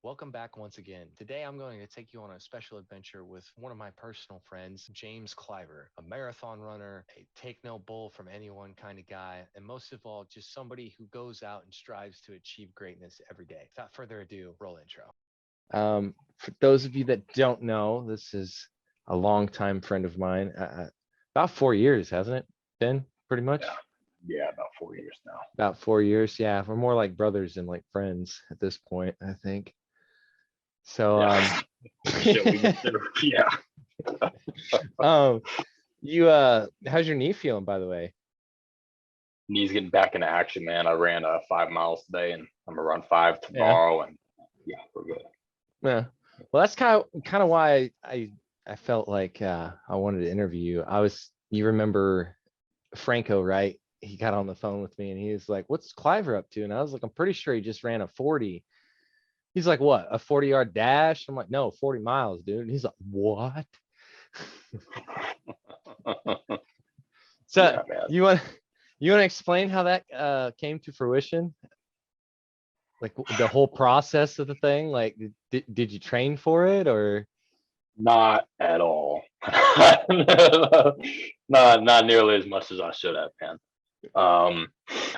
Welcome back once again. Today I'm going to take you on a special adventure with one of my personal friends, James Cliver, a marathon runner, a take no bull from anyone kind of guy, and most of all, just somebody who goes out and strives to achieve greatness every day. Without further ado, roll intro. For those of you that don't know, this is a longtime friend of mine. About 4 years, hasn't it been? Pretty much. Yeah, about 4 years now. About 4 years. Yeah, we're more like brothers than like friends at this point, I think. So, Yeah. Shit, we consider, yeah. um, how's your knee feeling, by the way? Knees getting back into action, man. I ran 5 miles today, and I'm gonna run 5 Yeah. tomorrow, and yeah, we're good. Yeah. Well, that's kind of why I felt like I wanted to interview you. You remember Franco, right? He got on the phone with me and he was like, "What's Cliver up to?" And I was like, "I'm pretty sure he just ran a 40." He's like, "What? A 40-yard dash?" I'm like, "No, 40 miles, dude." And he's like, "What?" So Yeah, man. you want to explain how that came to fruition? Like the whole process of the thing? Like, did you train for it or? Not at all. Not nearly as much as I should have, man. Um,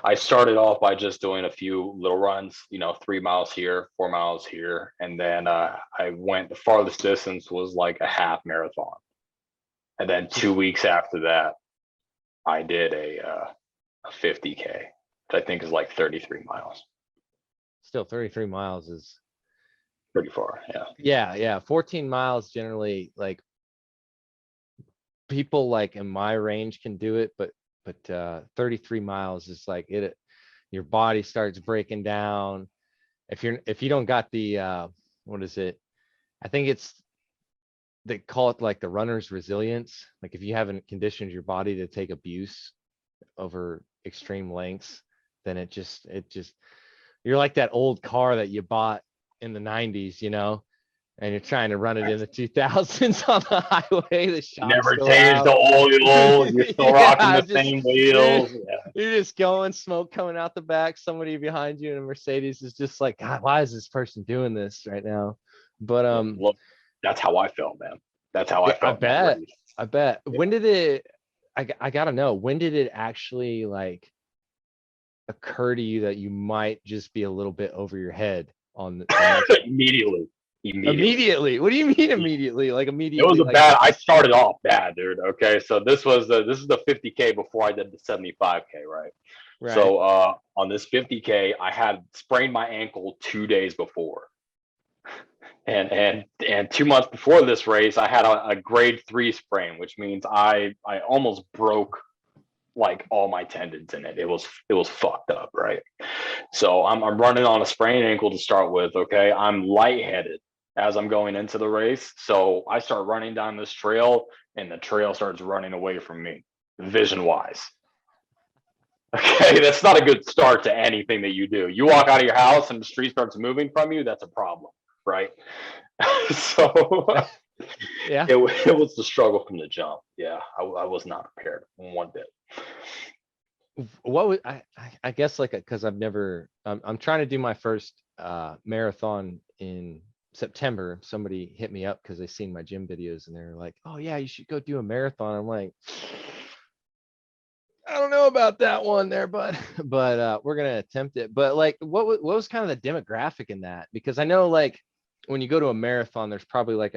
I started off by just doing a few little runs, 3 miles here, 4 miles here, and then I went. The farthest distance was like a half marathon, and then 2 weeks after that, I did a 50K, which I think is like 33 miles. Still 33 miles is Pretty far, yeah. yeah. 14 miles generally, like people like in my range can do it, but 33 miles is like your body starts breaking down. If you don't got the what is it? I think they call it like the runner's resilience. Like if you haven't conditioned your body to take abuse over extreme lengths, then it just you're like that old car that you bought in the 90s, and you're trying to run it in the 2000s on the highway. The shocks Never go changed the out. oil. You're still rocking Yeah, the just same you're, wheels. Yeah, you're just going, smoke coming out the back. Somebody behind you in a Mercedes is just like, God, why is this person doing this right now? But look, that's how I felt, man. That's how I yeah, I felt in that bet. race. I bet. Yeah. When did it? I gotta know. When did it actually like occur to you that you might just be a little bit over your head on this? Immediately. Immediately. What do you mean Yeah. immediately? Like It was immediately, a like bad. I started off bad, dude. Okay, so this is the 50K before I did the 75K, right? right. So on this 50K, I had sprained my ankle 2 days before, and 2 months before this race, I had a grade 3 sprain, which means I almost broke like all my tendons in it. It was fucked up, right? So I'm running on a sprained ankle to start with. Okay, I'm lightheaded as I'm going into the race. So I start running down this trail, and the trail starts running away from me, vision wise. Okay, that's not a good start to anything that you do. You walk out of your house and the street starts moving from you. That's a problem, right? So Yeah. it was the struggle from the jump. Yeah, I was not prepared one bit. What would I guess like because I'm trying to do my first marathon in September. Somebody hit me up because they seen my gym videos and they're like, "Oh yeah, you should go do a marathon." I'm like, I don't know about that one there, but but we're gonna attempt it. But like, what was kind of the demographic in that? Because I know like when you go to a marathon, there's probably like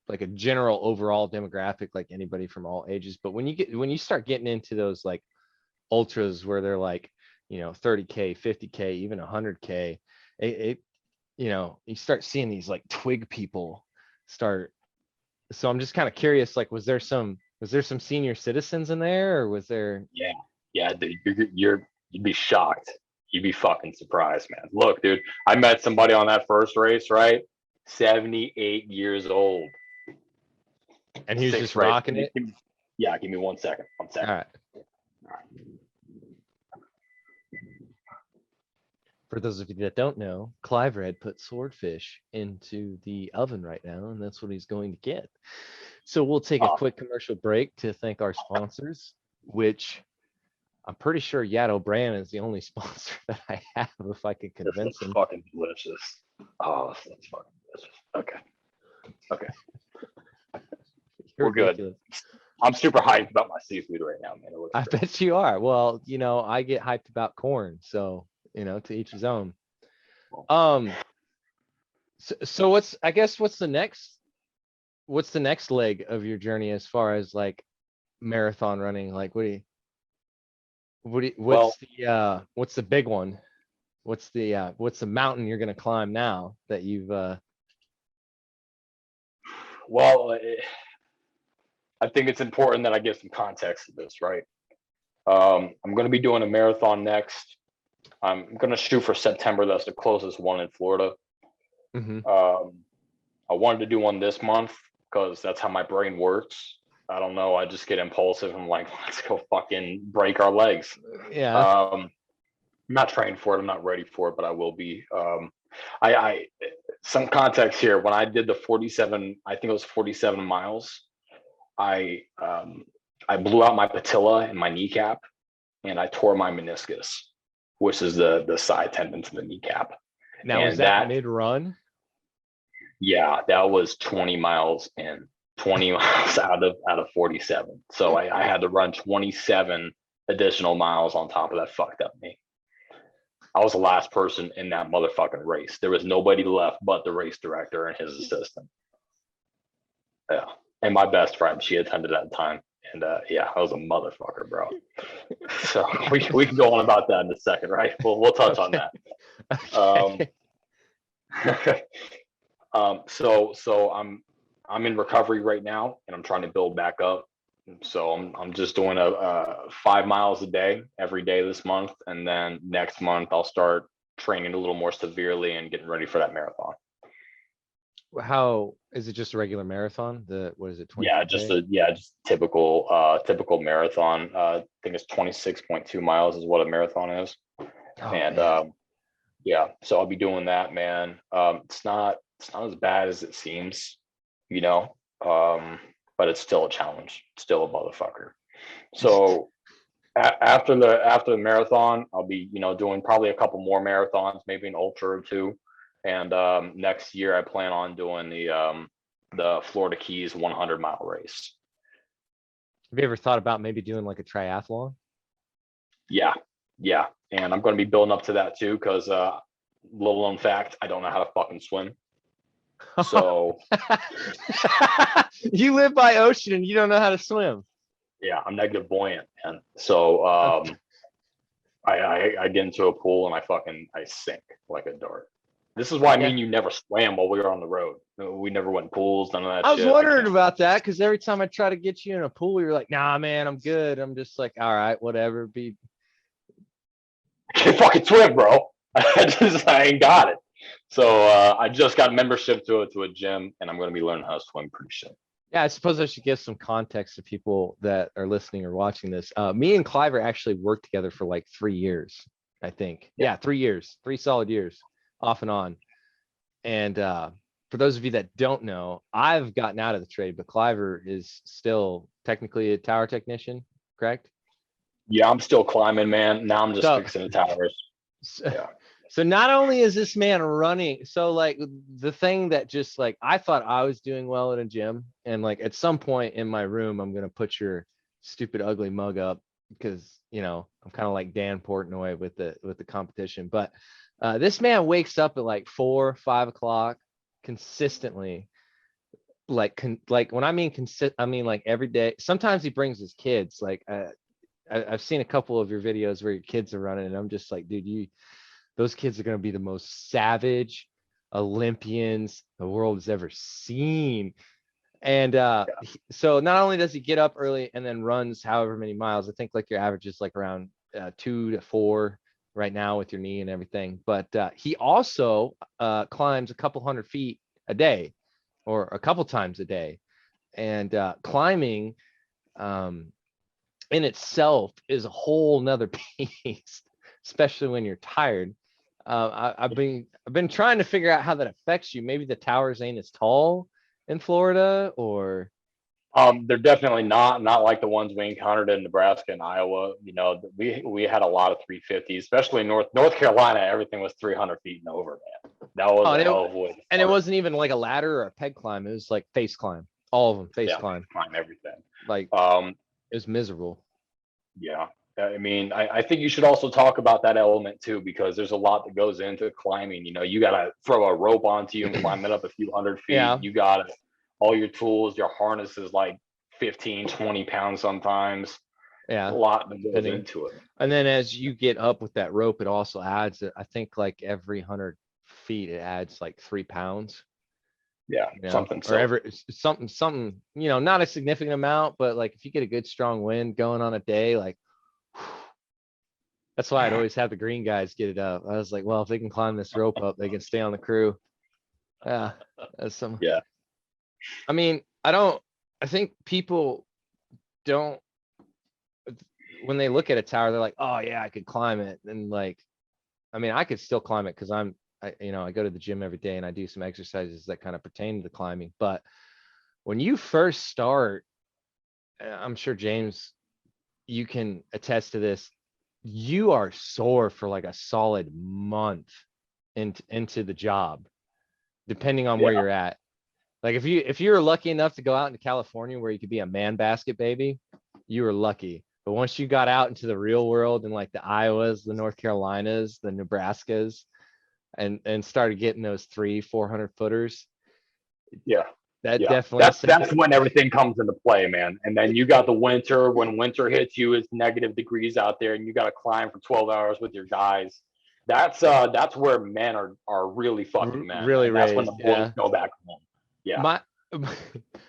like a general overall demographic, like anybody from all ages. But when you start getting into those like ultras where they're like 30K, 50K, even 100K, it you start seeing these like twig people start. So I'm just kind of curious, like was there some senior citizens in there, or was there? Yeah, yeah, dude, you'd be shocked. You'd be fucking surprised, man. Look, dude, I met somebody on that first race, right? 78 years old. And he was Six just race. rocking it. Yeah, give me 1 second. 1 second. All right. For those of you that don't know, Cliver had put swordfish into the oven right now, and that's what he's going to get. So we'll take a Oh, quick commercial break to thank our sponsors, which I'm pretty sure Yato Brand is the only sponsor that I have if I could this convince looks him. fucking delicious. Oh, that's fucking okay. Okay, You're we're good. ridiculous. I'm super hyped about my seafood right now, man. It looks I great. bet you are. Well, I get hyped about corn, so to each his own. Um, so I guess what's the next leg of your journey as far as like marathon running? Like Well, what's the big one? What's the mountain you're gonna climb now that you've well, I think it's important that I give some context to this, right? I'm going to be doing a marathon next. I'm going to shoot for September. That's the closest one in Florida. Mhm. I wanted to do one this month because that's how my brain works. I don't know. I just get impulsive. I'm like, let's go fucking break our legs. Yeah. I'm not trained for it. I'm not ready for it, but I will be. I some context here. When I did the 47, I think it was 47 miles. I blew out my patella and my kneecap, and I tore my meniscus, which is the side tendon to the kneecap. Now, was And that that, mid-run? yeah, that was 20 miles in, 20 miles out of 47. So I had to run 27 additional miles on top of that fucked up knee. I was the last person in that motherfucking race. There was nobody left but the race director and his assistant. Yeah. And my best friend, she attended at the time. And yeah, I was a motherfucker, bro. So we can go on about that in a second, right? We'll touch on Okay. that. Okay. So I'm in recovery right now, and I'm trying to build back up. So I'm just doing a 5 miles a day every day this month, and then next month I'll start training a little more severely and getting ready for that marathon. How is it? Just a regular marathon? What is it? Yeah, 25K? just typical marathon. I think it's 26.2 miles is what a marathon is. Oh And man. yeah, so I'll be doing that, man. It's not as bad as it seems, you know. But it's still a challenge, still a motherfucker. So after the marathon, I'll be, doing probably a couple more marathons, maybe an ultra or two. And next year I plan on doing the Florida Keys 100-mile race. Have you ever thought about maybe doing like a triathlon? Yeah, yeah. And I'm going to be building up to that too, because little known fact, I don't know how to fucking swim. So You live by ocean and you don't know how to swim. yeah, I'm negative buoyant, man. So I get into a pool and I sink like a dart. This is why me Yeah. and you never swam while we were on the road. We never went pools, none of that I was shit. wondering about that because every time I try to get you in a pool, you're like, nah, man, I'm good. I'm just like, all right, whatever. I can't fucking swim, bro. I ain't got it. So I just got membership to a gym, and I'm going to be learning how to swim pretty soon. Yeah, I suppose I should give some context to people that are listening or watching this. Me and Cliver actually worked together for like 3 years, I think. Yeah, 3 years, 3 solid years, off and on. And for those of you that don't know, I've gotten out of the trade, but Cliver is still technically a tower technician, correct? Yeah, I'm still climbing, man. Now I'm just So, fixing the towers. so, Yeah. so not only is this man running, so like the thing that just like I thought I was doing well at a gym, and like at some point in my room, I'm gonna put your stupid ugly mug up because I'm kind of like Dan Portnoy with the competition. But this man wakes up at like 4, 5 o'clock consistently. Like when I mean I mean like every day. Sometimes he brings his kids. Like I've seen a couple of your videos where your kids are running, and I'm just like, dude, those kids are going to be the most savage Olympians the world has ever seen. And so not only does he get up early and then runs however many miles, I think like your average is like around 2 to 4 right now with your knee and everything. But he also climbs a couple hundred feet a day or a couple times a day. And climbing in itself is a whole nother beast, especially when you're tired. I've been trying to figure out how that affects you. Maybe the towers ain't as tall in Florida, or They're definitely not like the ones we encountered in Nebraska and Iowa. We had a lot of 350s, especially in North Carolina. Everything was 300 feet and over, man. That was Oh, a and hell of a way to and it start. wasn't even like a ladder or a peg climb. It was like face climb. All of them face Yeah, climb. climb everything. Like Um, it was miserable. yeah. I mean, I think you should also talk about that element too, because there's a lot that goes into climbing. You know, you gotta throw a rope onto you and climb it up a few hundred feet. Yeah, You got all your tools, your harness is like 15, 20 pounds sometimes. A yeah. lot that goes Depending. into it. And then as you get up with that rope, it also adds, I think like every 100 feet, it adds like 3 pounds, Yeah, something or silly. something, not a significant amount, but like if you get a good strong wind going on a day, like that's why I'd always have the green guys get it up. I was like, well, if they can climb this rope up, they can stay on the crew. Yeah. That's some, Yeah. I mean, I think people don't, when they look at a tower, they're like, oh yeah, I could climb it. And like, I mean, I could still climb it because I go to the gym every day and I do some exercises that kind of pertain to climbing. But when you first start, I'm sure James, you can attest to this. You are sore for like a solid month into the job, depending on Yeah. where you're at. Like if you're lucky enough to go out into California where you could be a man basket baby, you were lucky. But once you got out into the real world and like the Iowas, the North Carolinas, the Nebraskas, and started getting those 300-400 footers, Yeah. that Yeah. definitely set That's when everything comes into play, man. And then you got the winter. When winter hits you, it's negative degrees out there, and you got to climb for 12 hours with your guys. That's where men are really fucking men, really and that's when the raised. boys Yeah. go back home. Yeah. My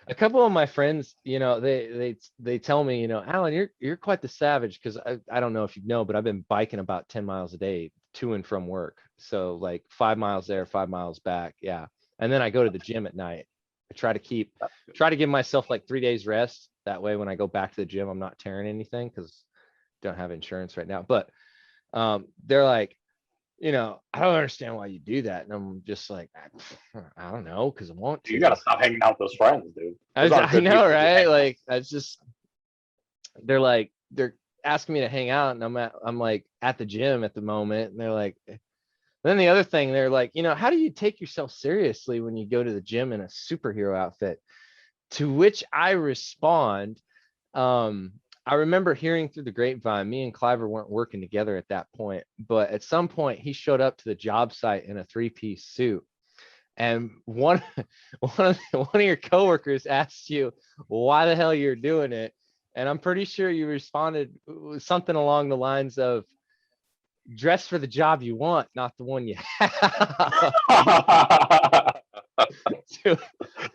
a couple of my friends, they tell me, Alan, you're quite the savage because I don't know if you know, but I've been biking about 10 miles a day to and from work. So like 5 miles there, 5 miles back. Yeah. And then I go to the gym at night. I try to give myself like 3 days rest. That way when I go back to the gym, I'm not tearing anything because don't have insurance right now. But they're like, I don't understand why you do that. And I'm just like, I don't know, because I want You got to. to stop hanging out with those friends, dude. Those aren't I good know, people to be right? hanging out Like, I just, they're asking me to hang out, and I'm like at the gym at the moment, and they're like, then the other thing, they're like, how do you take yourself seriously when you go to the gym in a superhero outfit? To which I respond, um, I remember hearing through the grapevine, me and Cliver weren't working together at that point, but at some point he showed up to the job site in a 3-piece suit. And one of your coworkers asked you why the hell you're doing it. And I'm pretty sure you responded something along the lines of dress for the job you want, not the one you have. to,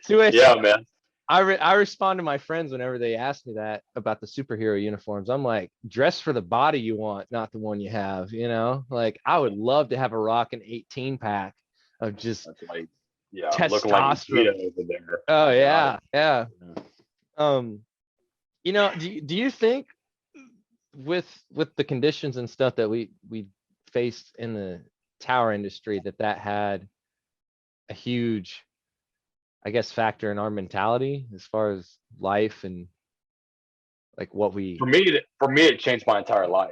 to which Yeah, man. I respond to my friends whenever they ask me that about the superhero uniforms. I'm like, dress for the body you want, not the one you have. Like I would love to have a rock an 18 pack of just That's like, yeah, looking like testosterone. Vegeta over there. Oh My God. yeah, yeah. Yeah. Um, do you think with the conditions and stuff that we faced in the tower industry that had a huge, I guess, factor in our mentality as far as life and like what we. For me, it changed my entire life.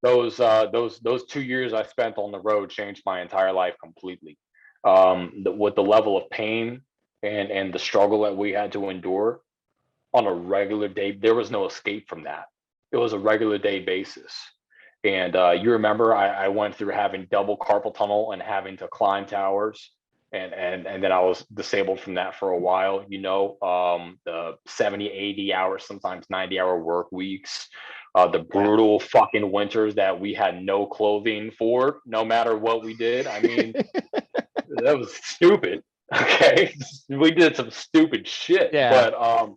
Those 2 years I spent on the road changed my entire life completely. With the level of pain and the struggle that we had to endure on a regular day, there was no escape from that. It was a regular day basis. And you remember I went through having double carpal tunnel and having to climb towers. And then I was disabled from that for a while, the 70, 80 hours, sometimes 90-hour work weeks, the Yeah. brutal fucking winters that we had no clothing for, no matter what we did. I mean, that was stupid. Okay. We did some stupid shit, Yeah. but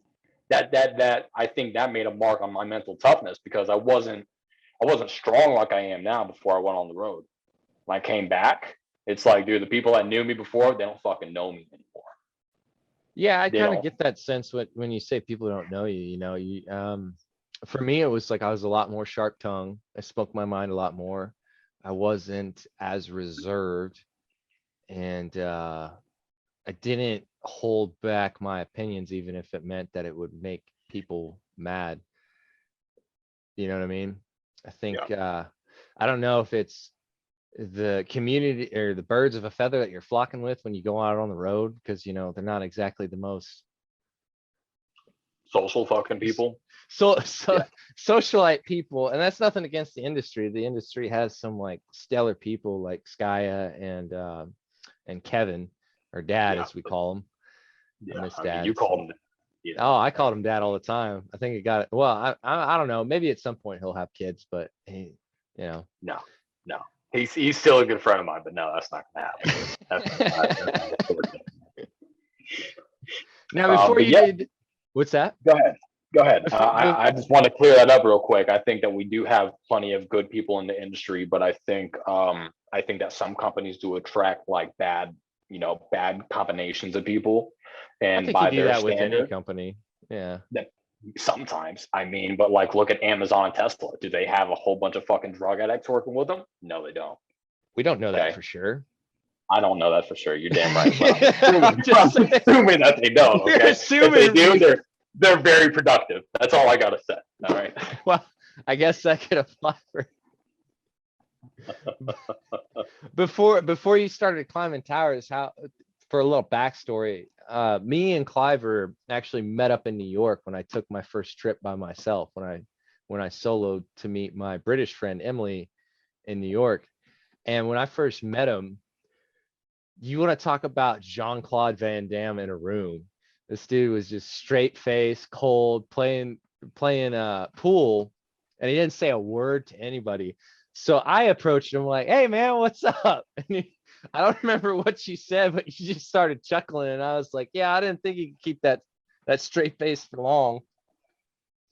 that I think that made a mark on my mental toughness because I wasn't strong like I am now before I went on the road. When I came back, it's like, dude, the people that knew me before, they don't fucking know me anymore. Yeah, I They kind of don't. get that sense when you say people don't know you, for me it was like I was a lot more sharp tongued. I spoke my mind a lot more. I wasn't as reserved, and I didn't hold back my opinions even if it meant that it would make people mad. You know what I mean? I Yeah. think I don't know if it's the community or the birds of a feather that you're flocking with when you go out on the road, because you know they're not exactly the most Social fucking people. so Yeah. socialite people. And that's nothing against the industry. The industry has some like stellar people like Skya and Kevin, or Dad Yeah. as we call him. I Yeah. miss I mean, Dad. you called him. You Oh, know, I called him Dad all the time. I think it got it. Well, I don't know. Maybe at some point he'll have kids, but he, you know. no, no. He's still a good friend of mine, but no, that's not gonna happen. That's not unfortunate. Now, before But you yeah, did, what's that? go ahead. Go ahead. Bef- I just want to clear that up real quick. I think that we do have plenty of good people in the industry, but I think that some companies do attract like bad, bad combinations of people, I and think you by do their that with any standard, company. Yeah. that sometimes, I mean, but like look at Amazon and Tesla. Do they have a whole bunch of fucking drug addicts working with them? No, they don't. We don't know that Okay. for sure. I don't know that for sure. You're damn right. But I'm I'm assuming, just I'm saying, assuming that they don't. you're Okay. If they do, assuming. they're very productive. That's all I gotta say. All right. Well, I guess that could apply for before you started climbing towers. How, for a little backstory, me and Cliver actually met up in New York when I took my first trip by myself, when I soloed to meet my British friend Emily in New York. And when I first met him, you want to talk about Jean-Claude Van Damme in a room. This dude was just straight face, cold, playing pool, and he didn't say a word to anybody. So I approached him like, "Hey man, what's up?" And I don't remember what you said, but you just started chuckling, and I was like, "Yeah, I didn't think you could keep that straight face for long."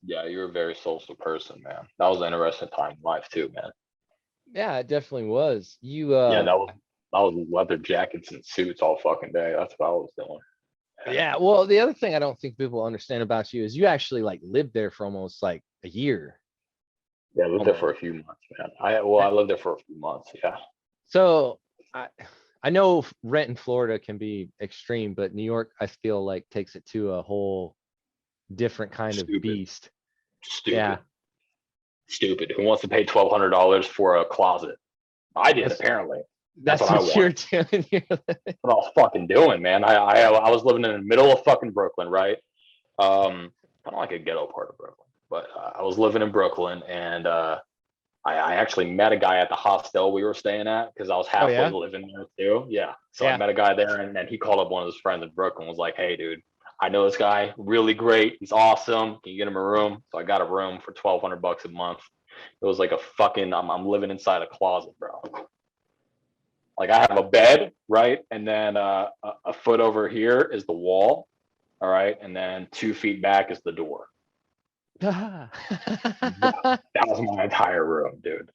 Yeah, you're a very social person, man. That was an interesting time in life too, man. Yeah, it definitely was. Yeah, that was leather jackets and suits all fucking day. That's what I was doing. Yeah. Well, the other thing I don't think people understand about you is you actually like lived there for almost like a year. Yeah, I lived there for Almost. a few months, man. I lived there for a few months. Yeah. So I I know rent in Florida can be extreme, but New York, I feel like takes it to a whole different kind of Stupid. beast. Yeah, Stupid. Stupid. Who wants to pay $1,200 for a closet? I did, that's apparently. That's that's what I what you're wanted. doing here. What I was fucking doing, man. I was living in the middle of fucking Brooklyn, right? Kind of like a ghetto part of Brooklyn, but I was living in Brooklyn, and I actually met a guy at the hostel we were staying at because I was Oh halfway yeah, living there too. Yeah. So I yeah. met a guy there, and then he called up one of his friends in Brooklyn, was like, "Hey, dude, I know this guy, really great. He's awesome. Can you get him a room?" So I got a room for $1,200 a month. It was like a fucking, I'm living inside a closet, bro. Like I have a bed, right? And then a foot over here is the wall. All right. And then 2 feet back is the door. Yeah. That was my entire room, dude.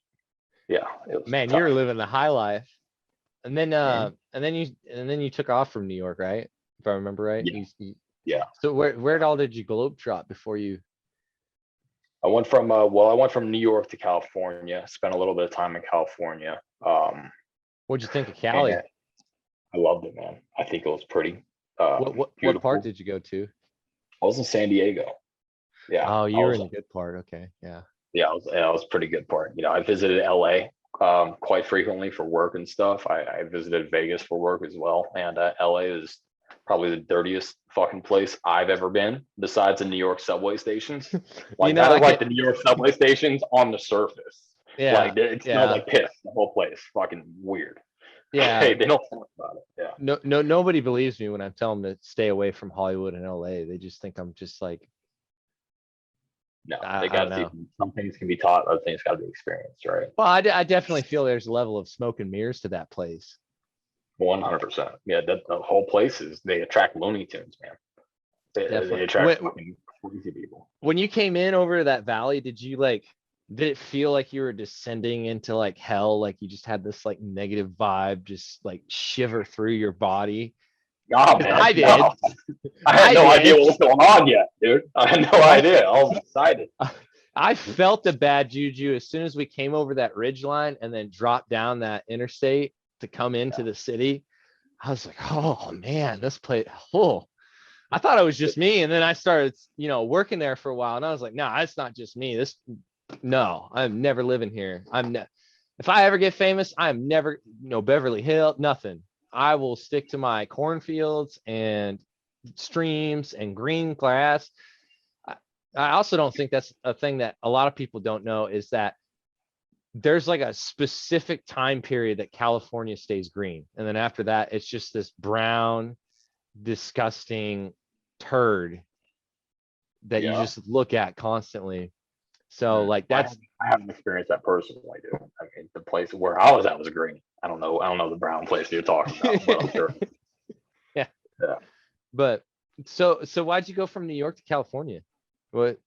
Yeah. It was Man, you're tough. living the high life. And then Mhm. you took off from New York, right? If I remember right. Yeah. Yeah. So where all did you globe trot before you? I went from New York to California, spent a little bit of time in California. What'd you think of And Cali? I loved it, man. I think it was pretty What part beautiful. did you go to? I was in San Diego. Yeah. Oh, I you were was in the good part. Okay, yeah. Yeah, I was pretty good part. I visited LA quite frequently for work and stuff. I visited Vegas for work as well, and LA is probably the dirtiest fucking place I've ever been, besides the New York subway stations. You Like know, that I is can. like the New York subway stations on the surface. Yeah, Like it smells yeah, like piss. The whole place, fucking weird. yeah. Okay, they don't talk about it. Yeah, No, nobody believes me when I tell them to stay away from Hollywood and LA. They just think I'm just like, no, they I got don't to see. know. Some things can be taught, other things got to be experienced, right? Well, I definitely feel there's a level of smoke and mirrors to that place. 100%. Yeah, the whole place is, they attract Looney Tunes, man. They Definitely. attract fucking crazy people. When you came in over that valley, did it feel like you were descending into like hell? Like you just had this like negative vibe, just like shiver through your body? Nah, 'Cause man. I did. No. I had I no idea did. what was going on yet, dude. I had no I idea. I was excited. I felt the bad juju as soon as we came over that ridge line and then dropped down that interstate to come into the city. I was like, oh man, this place. Oh, I thought it was just me. And then I started, working there for a while, and I was like, no, it's not just me. No, I'm never living here. if I ever get famous, I'm never, Beverly Hills, nothing. I will stick to my cornfields and streams and green grass. I, I also don't think that's a thing that a lot of people don't know, is that there's like a specific time period that California stays green. And then after that, it's just this brown, disgusting turd that you Yeah. just look at constantly. So like I that's haven't, I haven't experienced that personally, dude. I mean, the place where I was at was green. I don't know the brown place you're talking about, but I'm sure. yeah. Yeah. But so why'd you go from New York to California? What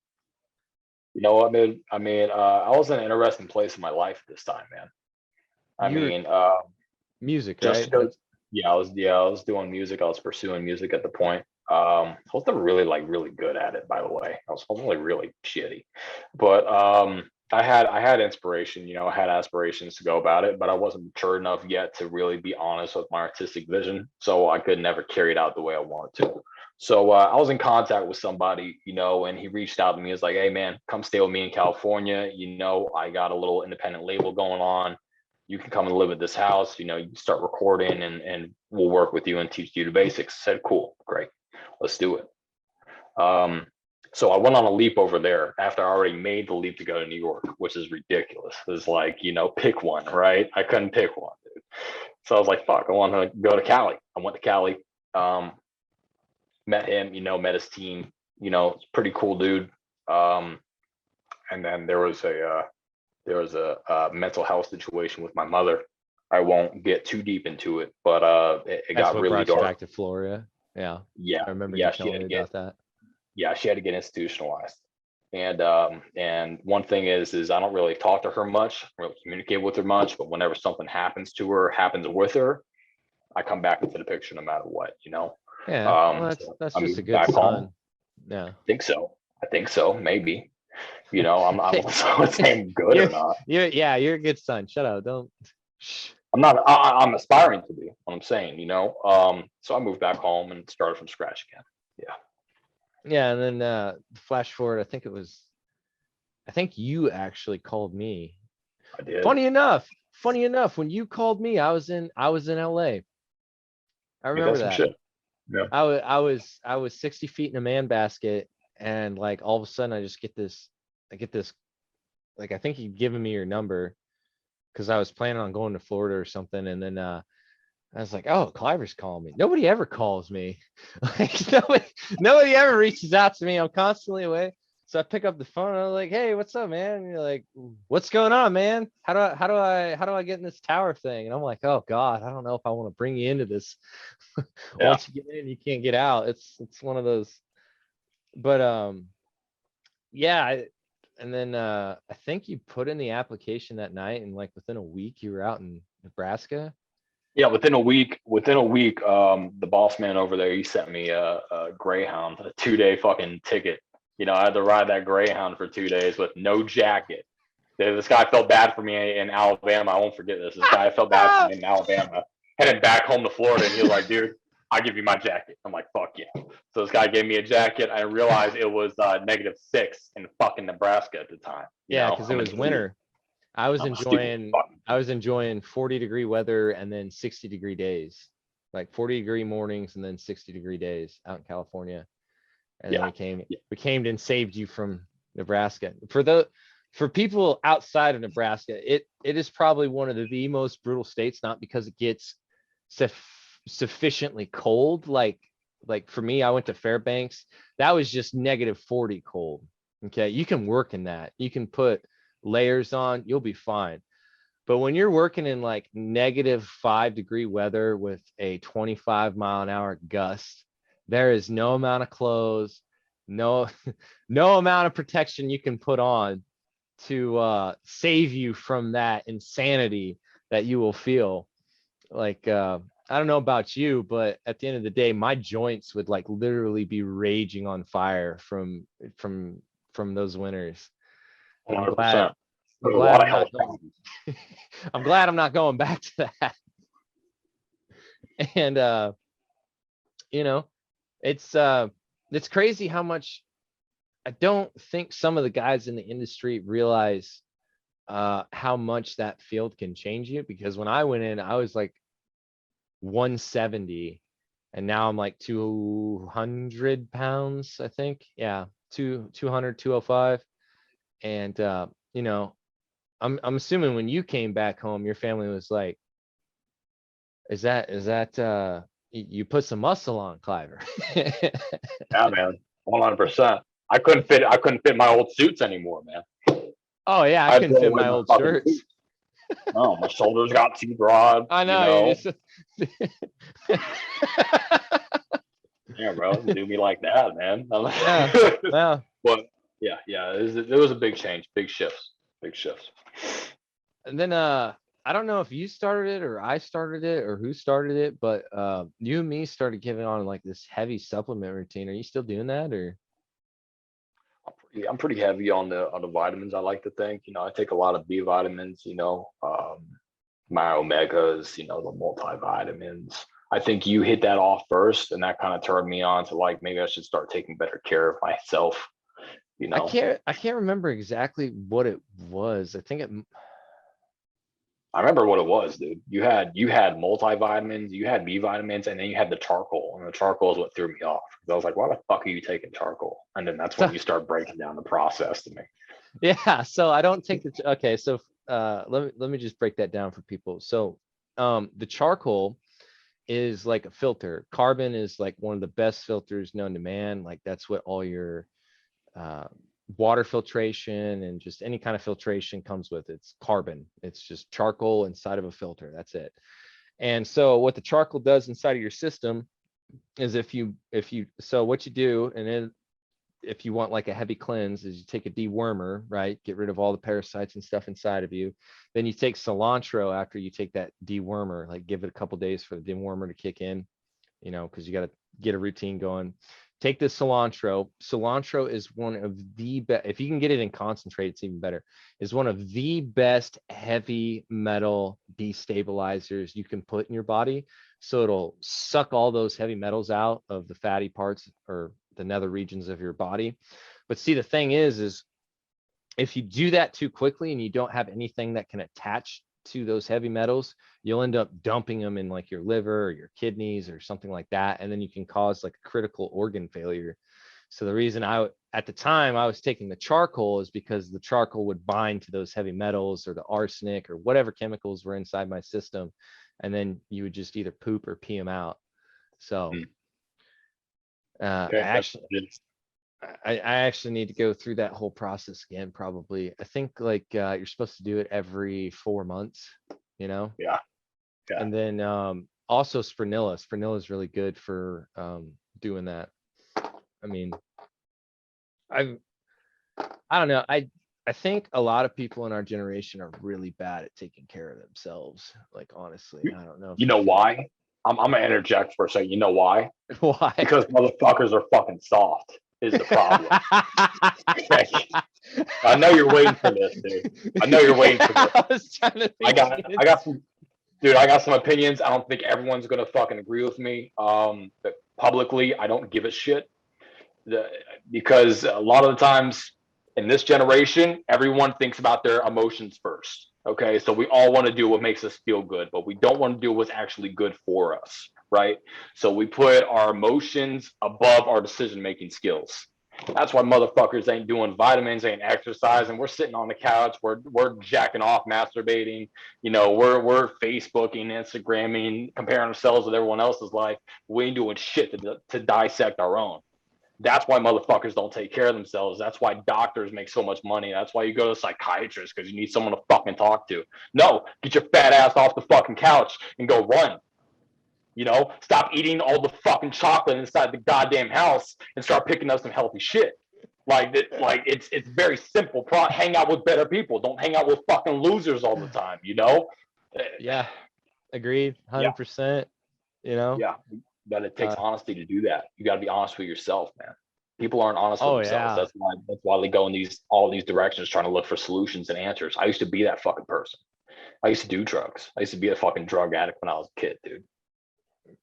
You know what, man? I mean, I was in an interesting place in my life this time, man. I you're mean, music, just right? to go, yeah, I was doing music. I was pursuing music at the point. I was never really really good at it, by the way. I was only really shitty, but I had inspiration. I had aspirations to go about it, but I wasn't mature enough yet to really be honest with my artistic vision, so I could never carry it out the way I wanted to. So I was in contact with somebody, and he reached out to me. He was like, "Hey, man, come stay with me in California. I got a little independent label going on. You can come and live at this house. You can start recording, and we'll work with you and teach you the basics." I said, "Cool, great, let's do it." Um, so I went on a leap over there after I already made the leap to go to New York, which is ridiculous. It's like, pick one, right? I couldn't pick one, dude. So I was like, fuck, I want to go to Cali. I went to Cali, um, met him, met his team, pretty cool dude. And then there was a mental health situation with my mother. I won't get too deep into it, but it That's got what really brought you dark. back to Florida. Yeah. Yeah, I remember you yeah, she telling had me to get about that. yeah, she had to get institutionalized. And one thing is I don't really talk to her much, really communicate with her much, but whenever something happens to her, happens with her, I come back into the picture no matter what. Yeah. Well, that's So that's I just a moved good back home. son. Yeah. Think so. I think so, maybe. I'm Okay. not saying good You're or not. you're a good son. Shut up. Don't shh. I'm not. I'm aspiring to be. What I'm saying. So I moved back home and started from scratch again. Yeah, Yeah, and then flash forward, I think you actually called me. I did. Funny enough, when you called me, I was in LA. I Ain't remember that some that. shit? Yeah. I was 60 feet in a man basket, and like all of a sudden I get this like, I think you'd given me your number because I was planning on going to Florida or something, and then I was like, oh, Cliver's calling me. Nobody ever calls me. Like nobody ever reaches out to me. I'm constantly away. So I pick up the phone and I'm like, hey, what's up, man? And you're like, what's going on, man? How do I get in this tower thing? And I'm like, oh God, I don't know if I want to bring you into this. Yeah. Once you get in, you can't get out. It's one of those. But yeah, and then I think you put in the application that night, and like within a week you were out in Nebraska. Yeah, within a week, the boss man over there, he sent me a Greyhound, a 2-day fucking ticket. I had to ride that Greyhound for 2 days with no jacket. This guy felt bad for me in Alabama. I won't forget this. This guy felt bad for me in Alabama, headed back home to Florida, and he was like, "Dude, I'll give you my jacket." I'm like, "Fuck yeah!" So this guy gave me a jacket. I realized it was -6 in fucking Nebraska at the time. Yeah, because it I'm an was idiot. winter. I was I'm a stupid enjoying fucking I idiot. was enjoying 40-degree weather and then 60-degree days. Like 40-degree mornings and then 60-degree days out in California. And then Yeah, we came and saved you from Nebraska. For people outside of Nebraska, it is probably one of the most brutal states, not because it gets sufficiently cold. Like for me, I went to Fairbanks. That was just -40 cold. Okay. You can work in that. You can put layers on, you'll be fine. But when you're working in like -5-degree weather with a 25-mile-an-hour gust, there is no amount of clothes, no no amount of protection you can put on to save you from that insanity that you will feel. Like I don't know about you, but at the end of the day, my joints would like literally be raging on fire from from those winters. And I'm glad 100%. I'm There's a glad lot of I'm health not going. problems. I'm glad I'm not going back to that. And you know, it's crazy how much I don't think some of the guys in the industry realize how much that field can change you. Because when I went in, I was like 170 and now I'm like 200 pounds, I think. Yeah, 200, 205. And you know, I'm assuming when you came back home, your family was like, is that you put some muscle on, Cliver? Yeah, man, 100%. I couldn't fit my old suits anymore, man. Oh yeah, I I had to couldn't throw fit away my my old fucking shirts. suits. Oh, my shoulders got too broad, I you know. You know. just Yeah, bro, do me like that, man. yeah, yeah. But yeah, it was a big change, big shifts, big shifts. And then I don't know if you started it or I started it or who started it, but you and me started giving on like this heavy supplement routine. Are you still doing that or? I'm pretty heavy on the vitamins. I like to think, I take a lot of B vitamins, my omegas, the multivitamins. I think you hit that off first, and that kind of turned me on to like maybe I should start taking better care of myself. You I know, can't I can't remember exactly what it was. I think it I remember what it was, dude. You had multivitamins, you had B vitamins, and then you had the charcoal, and the charcoal is what threw me off. 'Cause I was like, why the fuck are you taking charcoal? And then that's when you start breaking down the process to me. yeah, so I don't take the okay, so let me just break that down for people. So the charcoal is like a filter. Carbon is like one of the best filters known to man. Like that's what all your uh, water filtration and just any kind of filtration comes with. It's carbon. It's just charcoal inside of a filter. That's it. And so what the charcoal does inside of your system is so what you do, and then if you want like a heavy cleanse, is you take a dewormer, right? Get rid of all the parasites and stuff inside of you. Then you take cilantro after you take that dewormer, like give it a couple days for the dewormer to kick in, because you got to get a routine going. Take this cilantro. Cilantro is one of the best. If you can get it in concentrate, it's even better. Is one of the best heavy metal destabilizers you can put in your body. So it'll suck all those heavy metals out of the fatty parts or the nether regions of your body. But see, the thing is if you do that too quickly and you don't have anything that can attach to those heavy metals, you'll end up dumping them in like your liver or your kidneys or something like that. And then you can cause like a critical organ failure. So the reason at the time I was taking the charcoal is because the charcoal would bind to those heavy metals or the arsenic or whatever chemicals were inside my system. And then you would just either poop or pee them out. So Okay, I actually need to go through that whole process again, probably. I think like you're supposed to do it every 4 months, yeah, yeah. and then also spronilla. Spronilla is really good for doing that. I mean, I I don't know. I think a lot of people in our generation are really bad at taking care of themselves. Like honestly, I don't know if You you know feel why? I'm gonna interject for a second. You know why? why. Because motherfuckers are fucking soft. Is the problem? Okay. I know you're waiting for this, dude. I know you're waiting for this. I was trying to I think. got some, dude. I got some opinions. I don't think everyone's gonna fucking agree with me. But publicly, I don't give a shit. Because a lot of the times in this generation, everyone thinks about their emotions first. Okay, so we all want to do what makes us feel good, but we don't want to do what's actually good for us, right? So we put our emotions above our decision making skills. That's why motherfuckers ain't doing vitamins, ain't exercising. We're sitting on the couch, we're jacking off, masturbating, we're Facebooking, Instagramming, comparing ourselves with everyone else's life. We ain't doing shit to dissect our own. That's why motherfuckers don't take care of themselves. That's why doctors make so much money. That's why you go to a psychiatrist, because you need someone to fucking talk to. No, get your fat ass off the fucking couch and go run. Stop eating all the fucking chocolate inside the goddamn house and start picking up some healthy shit. Like it's very simple. Hang out with better people. Don't hang out with fucking losers all the time. Yeah, agreed, Yeah, 100%. yeah. But it takes Uh, honesty to do that. You got to be honest with yourself, man. People aren't honest with oh themselves. yeah. That's why they go in all these directions trying to look for solutions and answers. I used to be that fucking person. I used to do drugs. I used to be a fucking drug addict when I was a kid, dude.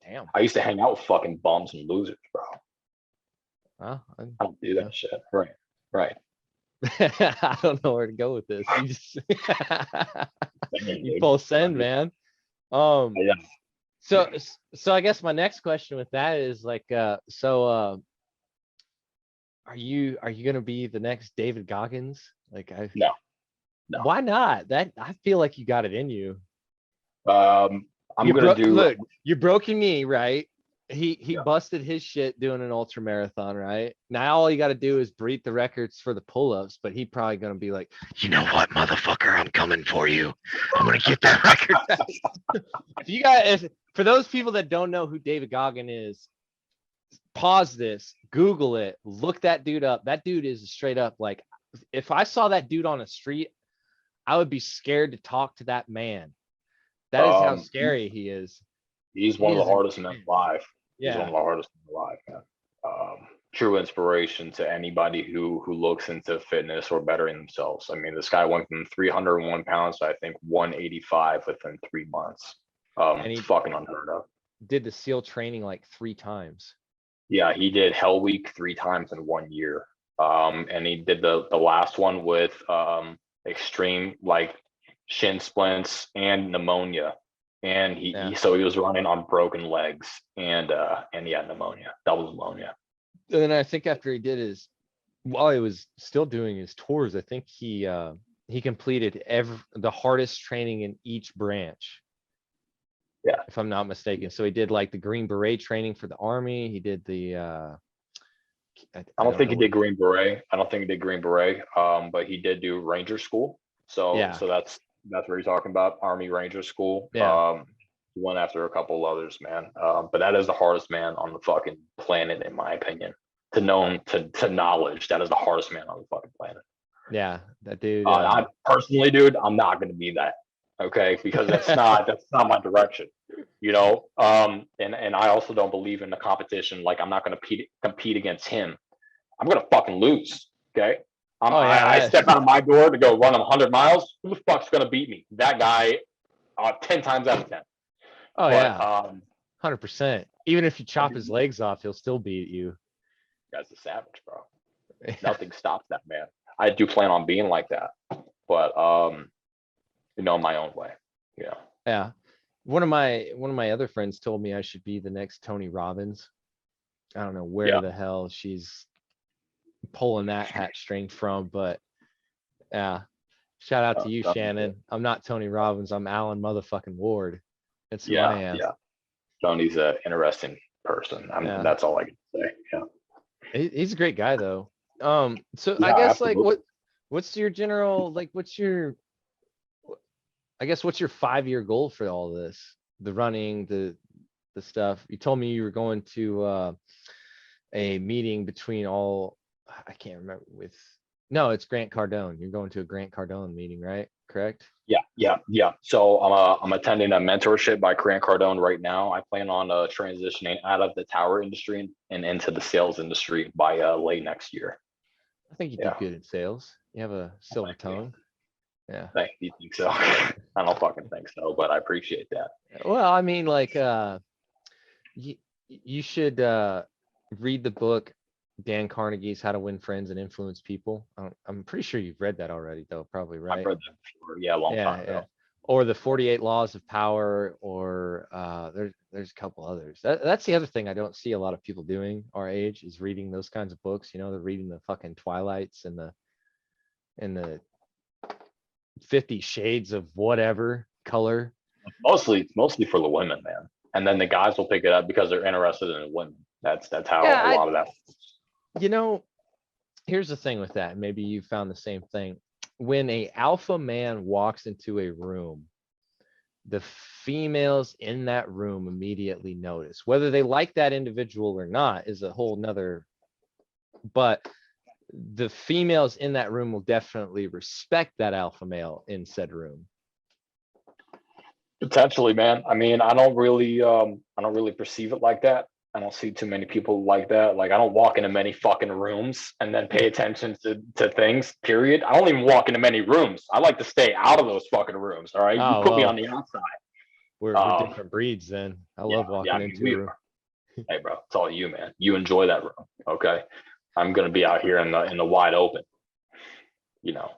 Damn. I used to hang out with fucking bums and losers, bro. Well, I don't do yeah. that shit. Right. Right. I don't know where to go with this. You just Dang, you dude. pull send, man. Um, Yeah. so I guess my next question with that is like, are you gonna be the next David Goggins? Like, No, no. why not? That I feel like you got it in you. I'm gonna do. Look, you broke your knee, right? He Yeah. busted his shit doing an ultra marathon, right? Now all you got to do is break the records for the pull-ups, but he probably gonna be like, you know what, motherfucker, I'm coming for you. I'm gonna get that record. If you guys, for those people that don't know who David Goggin is, pause this, Google it, look that dude up. That dude is straight up like, if I saw that dude on a street, I would be scared to talk to that man. That is how Um, scary he is. he's He one of the is hardest men intense. alive. He's one Yeah. of the hardest men alive, man. True inspiration to anybody who looks into fitness or bettering themselves. I mean, this guy went from 301 pounds to I think 185 within 3 months. And It's he fucking unheard of. did the SEAL training like 3 times. Yeah, he did Hell Week 3 times in 1 year. And he did the last one with extreme like shin splints and pneumonia. And Yeah. so he was running on broken legs and he had pneumonia, double pneumonia. And then I think after he did his, while he was still doing his tours, I think he completed the hardest training in each branch. Yeah. If I'm not mistaken. So he did like the Green Beret training for the Army. He did the I don't think he know what did Green Beret. I don't think he did Green Beret. But he did do Ranger School. So Yeah. that's what you're talking about, Army Ranger School. Yeah. He went after a couple others, man. But that is the hardest man on the fucking planet, in my opinion. To known to knowledge, that is the hardest man on the fucking planet. Yeah. That dude. I personally, dude, I'm not gonna be that. Okay, because that's not my direction. You know, and I also don't believe in the competition. Like I'm not gonna compete against him. I'm gonna fucking lose. Okay. Oh yeah. I step out of my door to go run 100 miles. Who the fuck's gonna beat me? That guy, 10 times out of 10. Oh But yeah. 100%. Even if you chop his legs off, he'll still beat you. guy's a savage, bro. Yeah. Nothing stops that man. I do plan on being like that, but my own way. Yeah. Yeah. One of my other friends told me I should be the next Tony Robbins. I don't know where Yeah. the hell she's pulling that hat string from, but yeah. Shout out to you, Shannon. I'm not Tony Robbins. I'm Alan motherfucking Ward. That's who I am. Yeah. Tony's an interesting person. That's all I can say. Yeah. He's a great guy though. So Yeah, I guess absolutely. like what's your general like what's your 5-year goal for all this? The running, the stuff. You told me you were going to a meeting between all, I can't remember no, it's Grant Cardone. You're going to a Grant Cardone meeting, right? Correct? Yeah. So I'm attending a mentorship by Grant Cardone right now. I plan on transitioning out of the tower industry and into the sales industry by late next year. I think you do good at sales. You have a silver tongue. Yeah. You think so? I don't fucking think so, but I appreciate that. Well, I mean, like, you should read the book Dan Carnegie's How to Win Friends and Influence People. I'm pretty sure you've read that already, though. Probably, right? I've read that before. Yeah, a long time ago. Or the 48 Laws of Power, or there's a couple others. That's the other thing I don't see a lot of people doing our age is reading those kinds of books. You know, they're reading the fucking Twilights and the 50 Shades of whatever color. Mostly for the women, man. And then the guys will pick it up because they're interested in women. That's how a lot of that. You know, here's the thing with that. Maybe you found the same thing. When a alpha man walks into a room, the females in that room immediately notice. Whether they like that individual or not is a whole nother, but the females in that room will definitely respect that alpha male in said room. Potentially, man. I mean, I don't really perceive it like that. I don't see too many people like that. Like I don't walk into many fucking rooms and then pay attention to things, period. I don't even walk into many rooms. I like to stay out of those fucking rooms. All right. You put me on the outside. We're different breeds then. I love walking into a room. Hey bro, it's all you, man. You enjoy that room. Okay. I'm gonna be out here in the wide open. you know.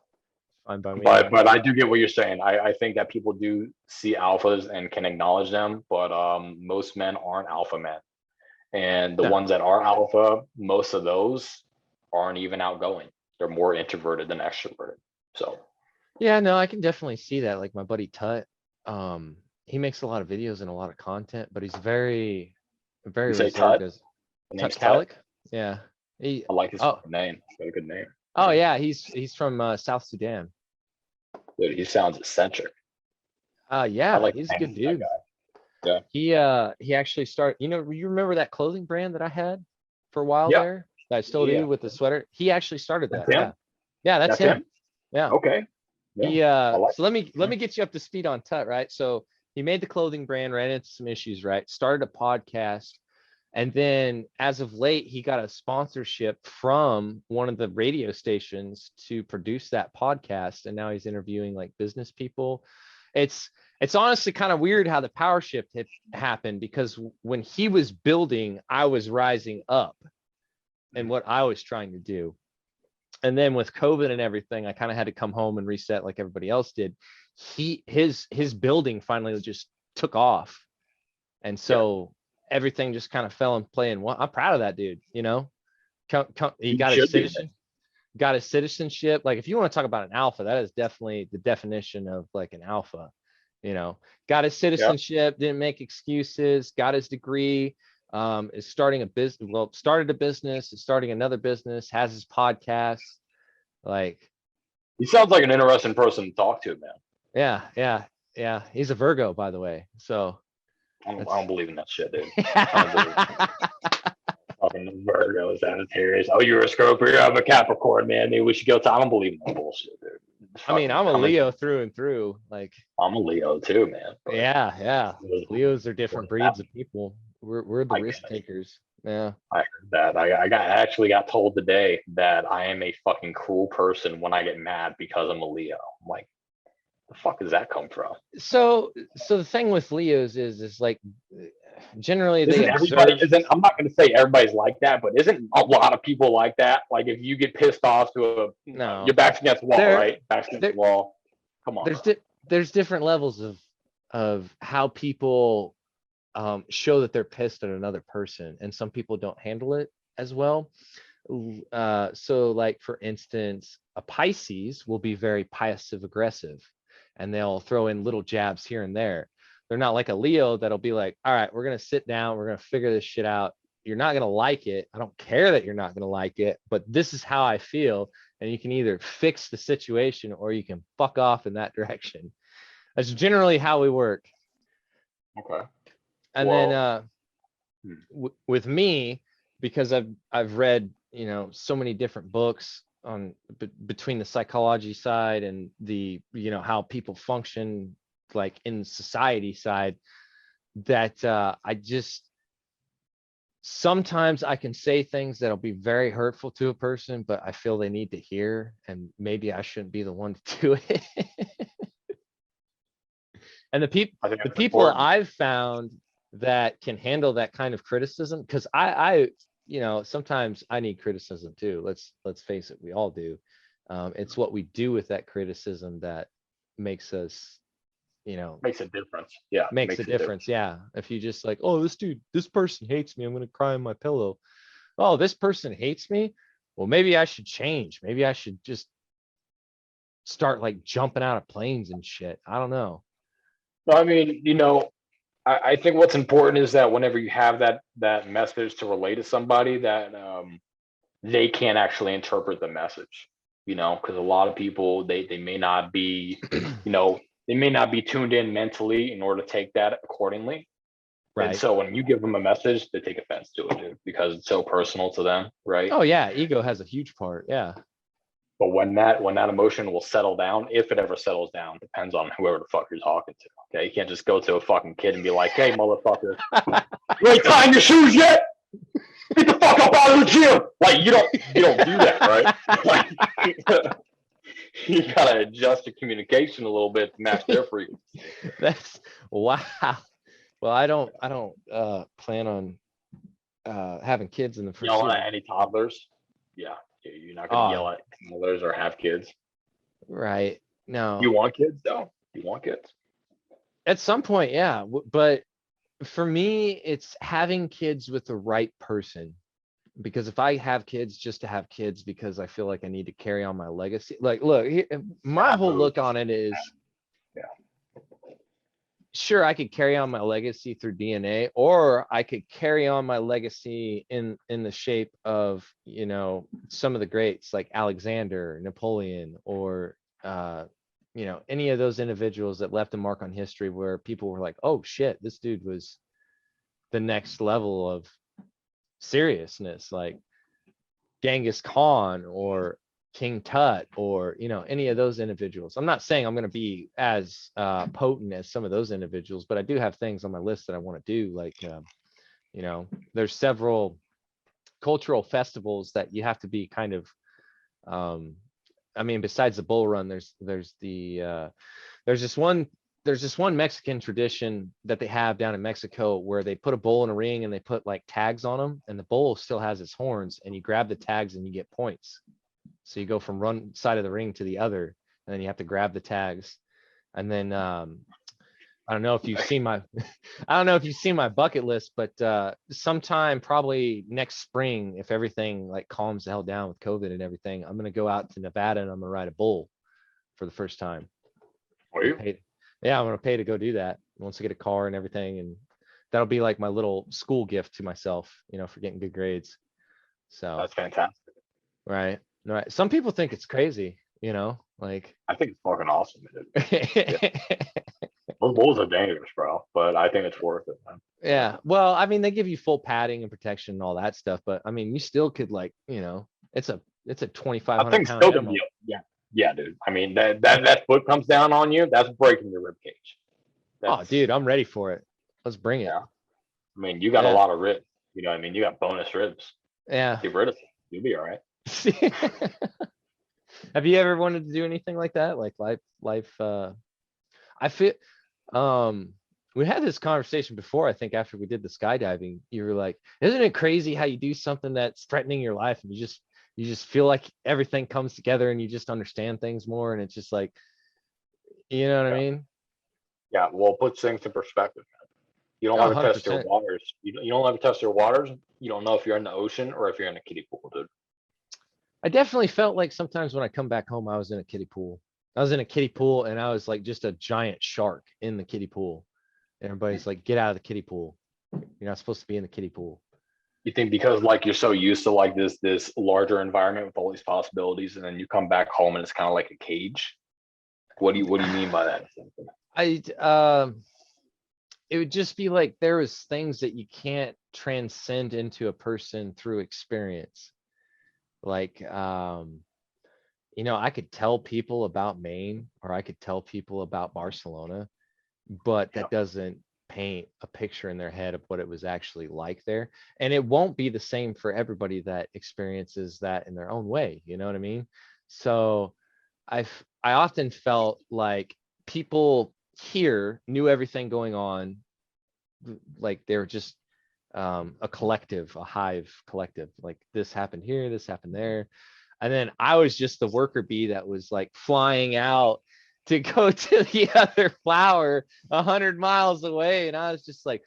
Fine by me. But I do get what you're saying. I think that people do see alphas and can acknowledge them, but most men aren't alpha men. And the No. ones that are alpha, most of those aren't even outgoing. They're more introverted than extroverted. So Yeah, no, I can definitely see that. Like my buddy Tut, he makes a lot of videos and a lot of content, but he's very, very you say reserved Tut? as The Tut name's Tut. Kalik. Yeah. He, I like his oh, name. It's got a good name. oh yeah, he's from South Sudan. Dude, he sounds eccentric. I Yeah, like he's a hanging good with that dude. guy. Yeah. He actually started, you remember that clothing brand that I had for a while Yeah. there? That I still Yeah. do with the sweater. He actually started That's that. Yeah. him. Yeah, that's That's him. him. Yeah. Okay. Yeah. He I like. so let Yeah. me get you up to speed on Tut, right? So he made the clothing brand, ran into some issues, right? Started a podcast, and then as of late, he got a sponsorship from one of the radio stations to produce that podcast, and now he's interviewing like business people. It's honestly kind of weird how the power shift happened, because when he was building, I was rising up and what I was trying to do. And then with COVID and everything, I kind of had to come home and reset like everybody else did. His building finally just took off. And Yeah. so everything just kind of fell in play. And I'm proud of that dude, you know. He You got his should be. got his citizenship. Like if you want to talk about an alpha, that is definitely the definition of like an alpha, you know. Got his Yeah. citizenship, didn't make excuses, got his degree, is starting a business, well, started a business, is starting another business, has his podcast. Like, He sounds like an interesting person to talk to, man. yeah. He's a Virgo, by the way. So I don't believe in that shit, dude. that's Fucking Virgo, Sagittarius. Oh, you're a Scorpio. I'm a Capricorn, man. Maybe we should go. I don't believe in that bullshit, dude. I mean, I'm a Leo through and through. Like, I'm a Leo too, man. But yeah. Leos are what different does that breeds of people. We're the I get risk it. takers. Yeah. I heard that. I actually got told today that I am a fucking cruel person when I get mad because I'm a Leo. I'm like, the fuck does that come from? So the thing with Leos is like generally they Isn't everybody? observe. Isn't I'm not going to say everybody's like that, but isn't a lot of people like that? Like if you get pissed off to No, your back's against the wall, there right? Back's against there the wall. Come on, bro. there's different levels of how people show that they're pissed at another person, and some people don't handle it as well. So like for instance, a Pisces will be very passive aggressive, and they'll throw in little jabs here and there. They're not like a Leo that'll be like, all right, we're gonna sit down, we're gonna figure this shit out. You're not gonna like it. I don't care that you're not gonna like it, but this is how I feel, and you can either fix the situation or you can fuck off in that direction. That's generally how we work. Okay. And Well, then with me, because I've read, so many different books on between the psychology side and the, how people function like in society side, that I just sometimes I can say things that'll be very hurtful to a person, but I feel they need to hear, and maybe I shouldn't be the one to do it. And I think the that's people important. I've found that can handle that kind of criticism, because I sometimes I need criticism too. Let's face it, we all do. It's what we do with that criticism that makes us, Makes a difference. Yeah, makes a difference. Yeah. If you just like, oh, this person hates me, I'm gonna cry on my pillow. Oh, this person hates me. Well, maybe I should change. Maybe I should just start like jumping out of planes and shit. I don't know. No, I mean, I think what's important is that whenever you have that message to relate to somebody, that they can't actually interpret the message, because a lot of people they may not be, they may not be tuned in mentally in order to take that accordingly. And Right. so when you give them a message, they take offense to it, dude, because it's so personal to them, right? Oh yeah, ego has a huge part. Yeah. But when that emotion will settle down, if it ever settles down, depends on whoever the fuck you're talking to. Okay, you can't just go to a fucking kid and be like, "Hey, motherfucker, you ain't tying your shoes yet? Get the fuck up out of the gym!" Like you don't do that, right? Like, you gotta adjust your communication a little bit to match their frequency. That's wow. Well, I don't plan on having kids in the Yell foreseeable. at any toddlers? Yeah, you're not gonna yell at toddlers or have kids. Right. No. You want kids though? You want kids? At some point, yeah. But for me, it's having kids with the right person. Because if I have kids just to have kids because I feel like I need to carry on my legacy, like, look, my Bad whole move. look on it is, Yeah. sure, I could carry on my legacy through DNA, or I could carry on my legacy in the shape of, some of the greats like Alexander, Napoleon, or any of those individuals that left a mark on history where people were like, oh shit, this dude was the next level of seriousness, like Genghis Khan or King Tut, or any of those individuals. I'm not saying I'm going to be as potent as some of those individuals, but I do have things on my list that I want to do. Like, there's several cultural festivals that you have to be kind of. I mean, besides the bull run, there's this one Mexican tradition that they have down in Mexico where they put a bull in a ring and they put like tags on them, and the bull still has its horns, and you grab the tags and you get points. So you go from one side of the ring to the other, and then you have to grab the tags. And then I don't know if you've seen my I don't know if you've seen my bucket list, but sometime probably next spring, if everything like calms the hell down with COVID and everything, I'm gonna go out to Nevada and I'm gonna ride a bull for the first time. Are you? Yeah, I'm gonna pay to go do that once I get a car and everything, and that'll be like my little school gift to myself, for getting good grades. So, That's fantastic. right. Some people think it's crazy, like. I think it's fucking awesome, dude. Yeah. Those bulls are dangerous, bro, but I think it's worth it, man. Yeah. Well, I mean, they give you full padding and protection and all that stuff, but I mean, you still could, like, it's a I 2,500 think pound still can animal. be, yeah, dude. I mean, that foot comes down on you, that's breaking your rib cage. Oh, That's, dude, I'm ready for it. Let's bring it. yeah. I mean, you got a Yeah. lot of ribs. You know what I mean? You got bonus ribs. Yeah. Get rid of them. You'll be all right. Have you ever wanted to do anything like that? Like I feel, we had this conversation before, I think after we did the skydiving, you were like, isn't it crazy how you do something that's threatening your life and you just feel like everything comes together and you just understand things more, and it's just like, you know what I Yeah. mean? Yeah. Well, put things in perspective. You don't Oh, ever test your 100%. waters. You don't ever test your waters. You don't know if you're in the ocean or if you're in a kiddie pool, dude. I definitely felt like sometimes when I come back home, I was in a kiddie pool. I was in a kiddie pool and I was like just a giant shark in the kiddie pool. And everybody's like, get out of the kiddie pool. You're not supposed to be in the kiddie pool. You think because like you're so used to like this larger environment with all these possibilities, and then you come back home and it's kind of like a cage. What do you mean by that? It would just be like there was things that you can't transcend into a person through experience. Like, I could tell people about Maine or I could tell people about Barcelona, but Yeah. that doesn't paint a picture in their head of what it was actually like there. And it won't be the same for everybody that experiences that in their own way. You know what I mean? So I often felt like people here knew everything going on, like they were just a collective, a hive collective. Like this happened here, this happened there. And then I was just the worker bee that was like flying out to go to the other flower 100 miles away. And I was just like,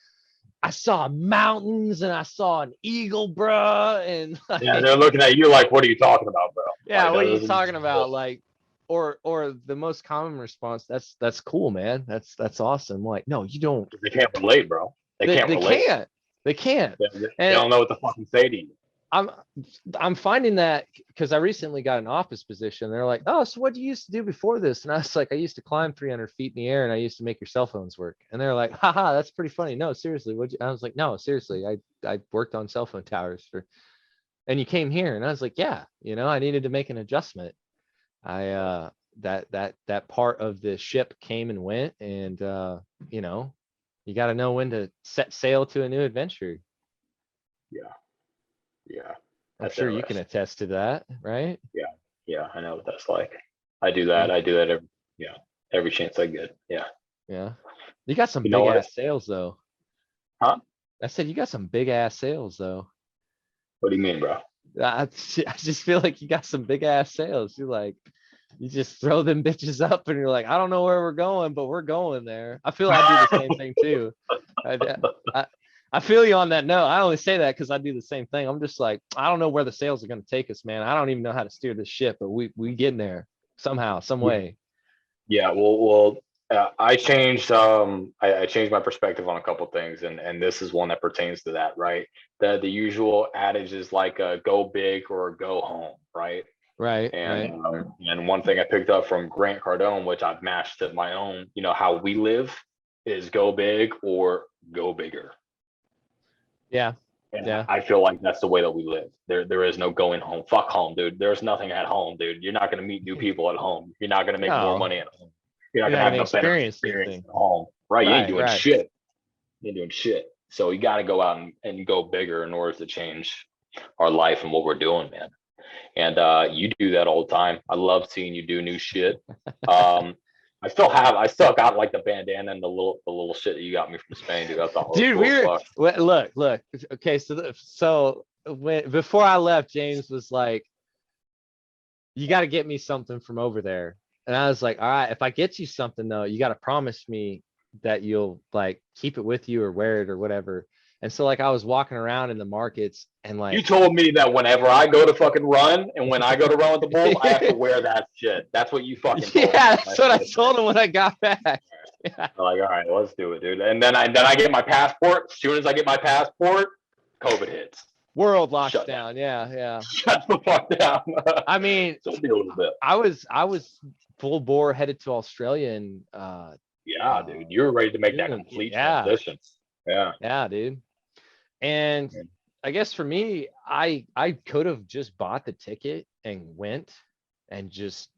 I saw mountains and I saw an eagle, bruh. And Yeah, like, they're looking at you like, what are you talking about, bro? yeah, Like, what are you that talking about? doesn't. Like, or the most common response, that's cool, man. That's awesome. Like, no, you don't. They can't relate, bro. They They, can't they relate. can't. They can't. They And don't know what to fucking say to you. I'm I'm finding that because I recently got an office position. They're like, oh, so what do you used to do before this? And I was like, I used to climb 300 feet in the air and I used to make your cell phones work. And they're like, haha, that's pretty funny. No, seriously, I was like, no, seriously, I worked on cell phone towers and you came here. And I was like, yeah, I needed to make an adjustment. That part of the ship came and went, and you got to know when to set sail to a new adventure. Yeah, yeah. I'm That's sure you can interesting. attest to that, right? Yeah, yeah. I know what that's like. I do that. You, I do that every, yeah, every chance I get. Yeah. yeah. You got some You know big what? ass sales though. Huh? I said you got some big ass sales though. What do you mean, bro? I just feel like you got some big ass sales. You're like, You just throw them bitches up and you're like, I don't know where we're going, but we're going there. I feel I do the same thing too. I, I feel you on that note. I only say that because I do the same thing. I'm just like, I don't know where the sales are going to take us, man. I don't even know how to steer this ship, but we get in there somehow, some way. Yeah, I changed I changed my perspective on a couple things, and this is one that pertains to that, right? The usual adage is like go big or go home, right? Right, right. And one thing I picked up from Grant Cardone, which I've matched to my own, how we live is go big or go bigger. Yeah. And Yeah. I feel like that's the way that we live. There is no going home. Fuck home, dude. There's nothing at home, dude. You're not gonna meet new people at home. You're not gonna make more No, money at home. You're not you're gonna not have gonna no better experience experience anything. at home. Right. You ain't Right, doing right. shit. You ain't doing shit. So you gotta go out and go bigger in order to change our life and what we're doing, man. And you do that all the time. I love seeing you do new shit. I still got like the bandana and the little shit that you got me from Spain, dude. I thought was Dude, cool as fuck. look. Okay, so when before I left, James was like, "You got to get me something from over there," and I was like, "All right, if I get you something though, you got to promise me that you'll like keep it with you or wear it or whatever." And so like I was walking around in the markets and You like, told me that whenever I go to fucking run and when I go to run with the Bulls, I have to wear that shit. That's what you fucking told me. yeah, that's what I told him when I got back. Yeah. I'm like, all right, let's do it, dude. And then I get my passport. As soon as I get my passport, COVID hits. World locks Shut down. Yeah, yeah. Shut the fuck down. I mean, So it'll be a little bit. I was full bore headed to Australia and Yeah, dude, you were ready to make that June. complete Yeah, transition. Yeah. yeah, dude. And I guess for me, I could have just bought the ticket and went and just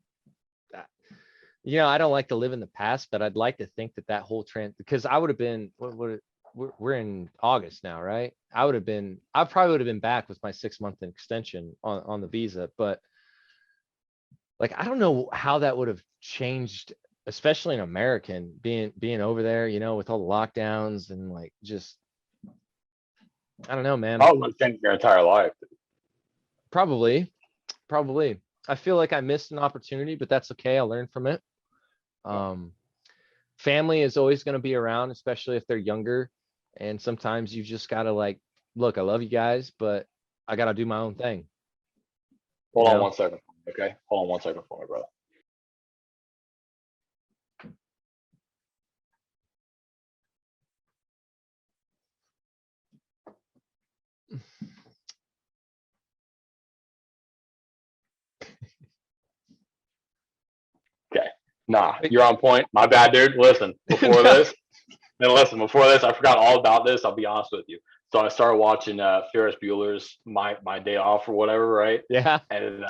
I don't like to live in the past, but I'd like to think that that whole trend, because I would have been we're in August now, right? I probably would have been back with my 6-month extension on the visa, but like I don't know how that would have changed, especially an American being over there, with all the lockdowns and like just I don't know, man. Probably would change your entire life. Probably. I feel like I missed an opportunity, but that's okay. I'll learn from it. Family is always going to be around, especially if they're younger. And sometimes you just got to like, look, I love you guys, but I got to do my own thing. Hold on 1 second. Okay. Hold on 1 second for me, brother. Okay. Nah, you're on point. My bad, dude. Listen, before this, I forgot all about this. I'll be honest with you. So I started watching Ferris Bueller's My Day Off or whatever, right? Yeah. And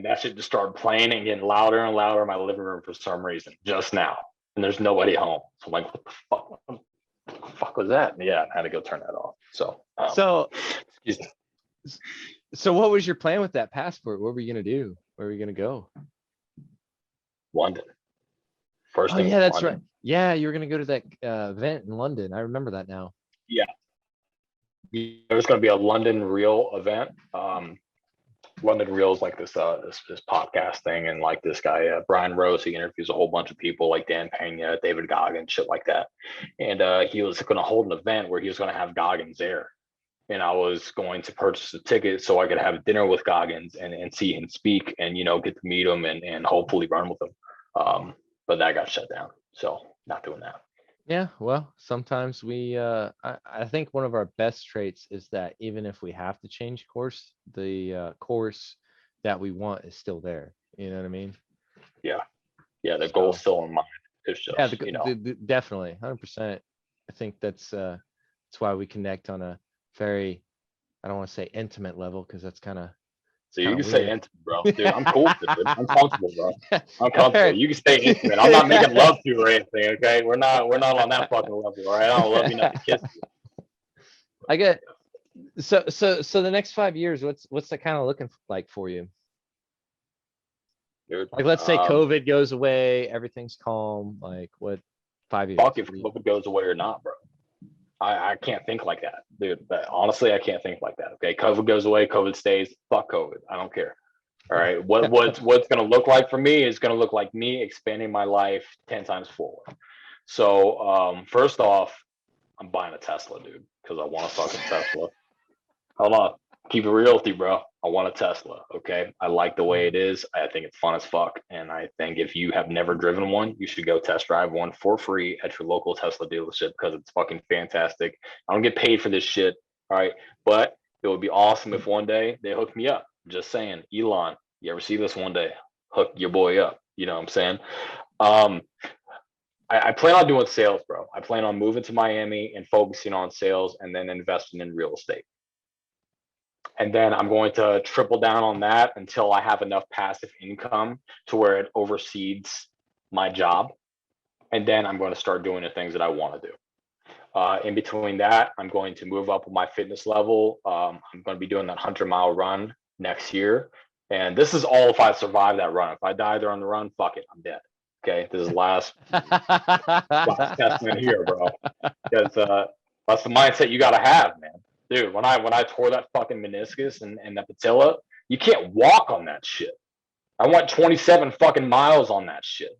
that shit just started playing and getting louder and louder in my living room for some reason just now. And there's nobody home. So I'm like, what the fuck? What the fuck was that? And yeah, I had to go turn that off. So what was your plan with that passport? What were you gonna do? Where were you gonna go? London. First thing. Yeah, that's London. Right. Yeah, you were gonna go to that event in London. I remember that now. Yeah. There's going to be a London Reel event. London Reel is like this podcast thing, and like this guy Brian Rose, he interviews a whole bunch of people like Dan Pena, David Goggins, shit like that. And he was going to hold an event where he was going to have Goggins there, and I was going to purchase a ticket so I could have dinner with Goggins and see him speak and get to meet him and hopefully run with him. But that got shut down, so not doing that. Yeah, well, sometimes I think one of our best traits is that even if we have to change course, the course that we want is still there. You know what I mean? Yeah. The goal's still in mind. It's just, definitely 100%. I think that's why we connect on a very, I don't want to say intimate level, because that's kind of. So you can say intimate, bro. Dude, I'm cool with it, dude. I'm comfortable, bro. I'm comfortable. You can stay intimate. I'm not making love to you or anything, okay? We're not on that fucking level, all right? I don't love you enough to kiss you. I get so the next 5 years, what's that kind of looking like for you? Dude, like let's say COVID goes away, everything's calm. Like what 5 years? Fuck if COVID goes away or not, bro. I can't think like that, dude. But honestly, I can't think like that. Okay, COVID goes away, COVID stays. Fuck COVID. I don't care. All right. What's going to look like for me is going to look like me expanding my life 10 times forward. So first off, I'm buying a Tesla, dude, because I want a fucking Tesla. Hold on. Keep it real with you, bro. I want a Tesla. Okay. I like the way it is. I think it's fun as fuck. And I think if you have never driven one, you should go test drive one for free at your local Tesla dealership because it's fucking fantastic. I don't get paid for this shit. All right. But it would be awesome if one day they hooked me up. Just saying, Elon, you ever see this one day? Hook your boy up. You know what I'm saying? Um, I plan on doing sales, bro. I plan on moving to Miami and focusing on sales and then investing in real estate. And then I'm going to triple down on that until I have enough passive income to where it oversees my job. And then I'm going to start doing the things that I want to do. In between that, I'm going to move up with my fitness level. I'm going to be doing that 100-mile run next year. And this is all if I survive that run. If I die there on the run, fuck it, I'm dead. Okay, this is last testament here, bro. Because that's the mindset you got to have, man. Dude, when I tore that fucking meniscus and that patella, you can't walk on that shit. I went 27 fucking miles on that shit.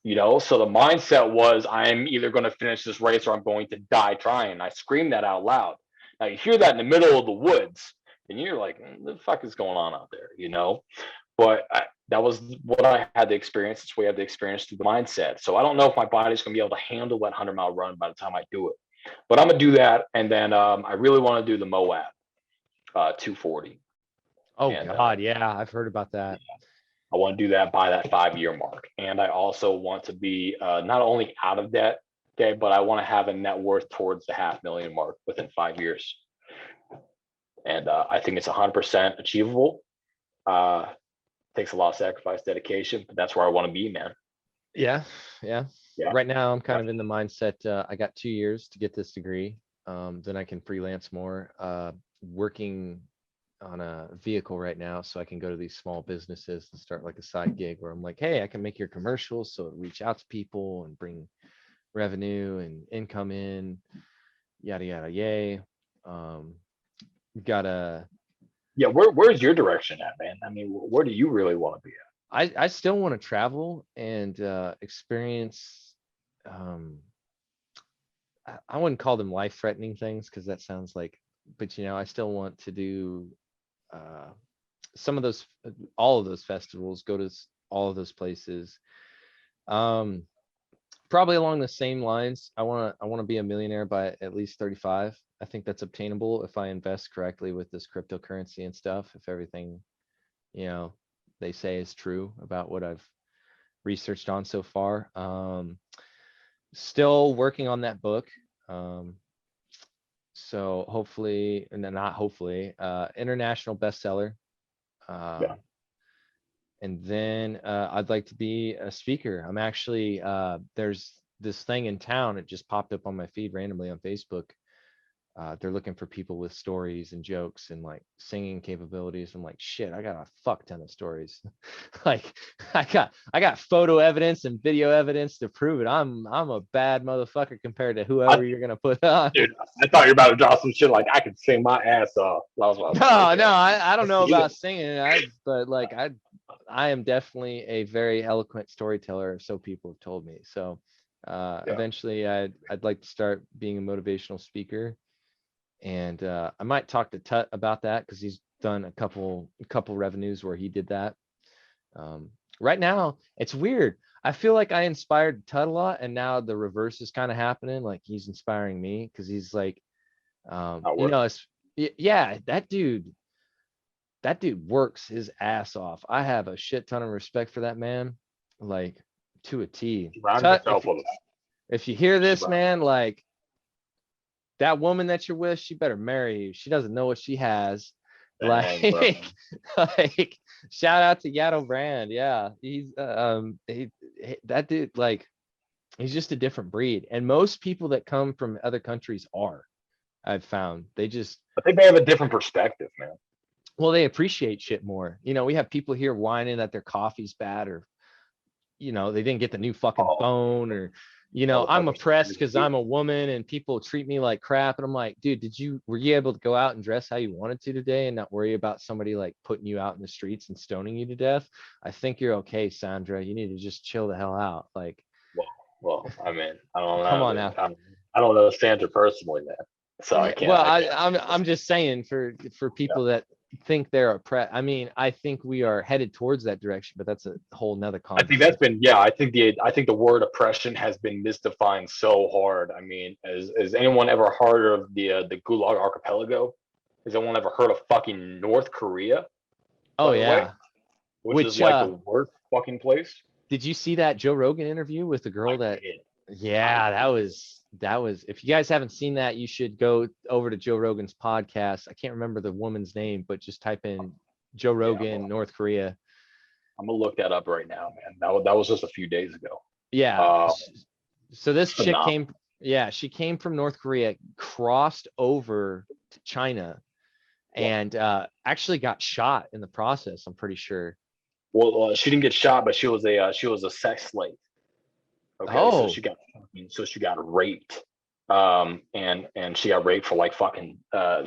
You know, so the mindset was I'm either going to finish this race or I'm going to die trying. I screamed that out loud. Now you hear that in the middle of the woods, and you're like, "The fuck is going on out there?" You know. But that was what I had to experience. It's what I had to experience through the mindset. So I don't know if my body's going to be able to handle that 100-mile run by the time I do it. But I'm gonna do that, and then I really want to do the Moab 240. Oh and, God, yeah, I've heard about that. I want to do that by that 5-year mark, and I also want to be not only out of debt, okay, but I want to have a net worth towards the $500,000 mark within 5 years. And I think it's 100% achievable. Takes a lot of sacrifice, dedication, but that's where I want to be, man. Yeah. Yeah. Right now, I'm kind of in the mindset. I got 2 years to get this degree. Then I can freelance more. Working on a vehicle right now, so I can go to these small businesses and start like a side gig where I'm like, hey, I can make your commercials, so it reach out to people and bring revenue and income in, yada yada yay. Gotta. Yeah, where's your direction at, man? I mean, where do you really want to be at? I still want to travel and experience. I wouldn't call them life-threatening things because that sounds like, but I still want to do some of those, all of those festivals, go to all of those places. Probably along the same lines. I want to be a millionaire by at least 35. I think that's obtainable if I invest correctly with this cryptocurrency and stuff. If everything, they say is true about what I've researched on so far. Still working on that book. So hopefully, and not hopefully, international bestseller. Yeah. And then I'd like to be a speaker. I'm actually, there's this thing in town. It just popped up on my feed randomly on Facebook. They're looking for people with stories and jokes and like singing capabilities. I'm like, shit, I got a fuck ton of stories. Like I got photo evidence and video evidence to prove it. I'm a bad motherfucker compared to whoever you're gonna put on. Dude, I thought you were about to drop some shit like I could sing my ass off. No, I don't know about singing. But like I am definitely a very eloquent storyteller, so people have told me. So eventually I'd like to start being a motivational speaker. And I might talk to Tut about that because he's done a couple revenues where he did that. Right now, it's weird. I feel like I inspired Tut a lot, and now the reverse is kind of happening. Like he's inspiring me because he's like, yeah, that dude works his ass off. I have a shit ton of respect for that man, like to a T. Tut, if you hear this, man, like, that woman that you're with, she better marry you. She doesn't know what she has. Like shout out to Yato Brand. Yeah, he's that dude, like, he's just a different breed. And most people that come from other countries I've found, I think they have a different perspective, man. Well, they appreciate shit more. We have people here whining that their coffee's bad, or they didn't get the new fucking phone, or you know, I'm Motherfuckers. oppressed because I'm a woman and people treat me like crap. And I'm like, dude, were you able to go out and dress how you wanted to today and not worry about somebody like putting you out in the streets and stoning you to death? I think you're okay, Sandra. You need to just chill the hell out. Like, Well, I mean, I don't come know, on dude. now. I don't know Sandra personally, man. So I Yeah, can't. well, I can't. I'm just saying for Yeah. people that think they're oppressed. I mean, I think we are headed towards that direction, but that's a whole nother I think that's conversation. been, yeah. I think the word oppression has been misdefined so hard. I mean, has anyone ever heard of the Gulag Archipelago? Has anyone ever heard of fucking North Korea? Oh By the way, yeah. which is Which like the worst fucking place. did you see that Joe Rogan interview with the girl I that did. I yeah, did. that was if you guys haven't seen that, you should go over to Joe Rogan's podcast. I can't remember the woman's name, but just type in Joe Yeah, Rogan, North Korea. I'm gonna look that up right now, man. That was just a few days ago. Yeah. Uh, So this chick Phenomenal. came, yeah, she came from North Korea, crossed over to China, Yeah. and actually got shot in the process, I'm pretty sure. Well, she didn't get shot, but she was a sex slave. Okay, Oh, so she got raped. And she got raped for like fucking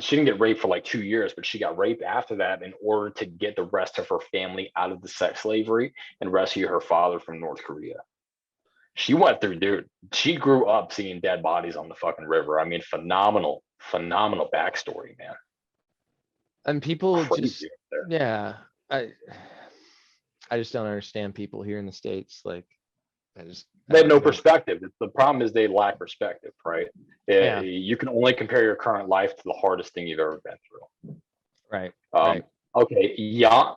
she didn't get raped for like 2 years, but she got raped after that in order to get the rest of her family out of the sex slavery and rescue her father from North Korea. She went through, dude. She grew up seeing dead bodies on the fucking river. I mean, phenomenal backstory, man. and people Crazy just, up there. yeah, I I just don't understand people here in the States. Like, I They have don't no know. perspective. The problem is they lack perspective, right? Yeah, You can only compare your current life to the hardest thing you've ever been through. right, Um, right. okay,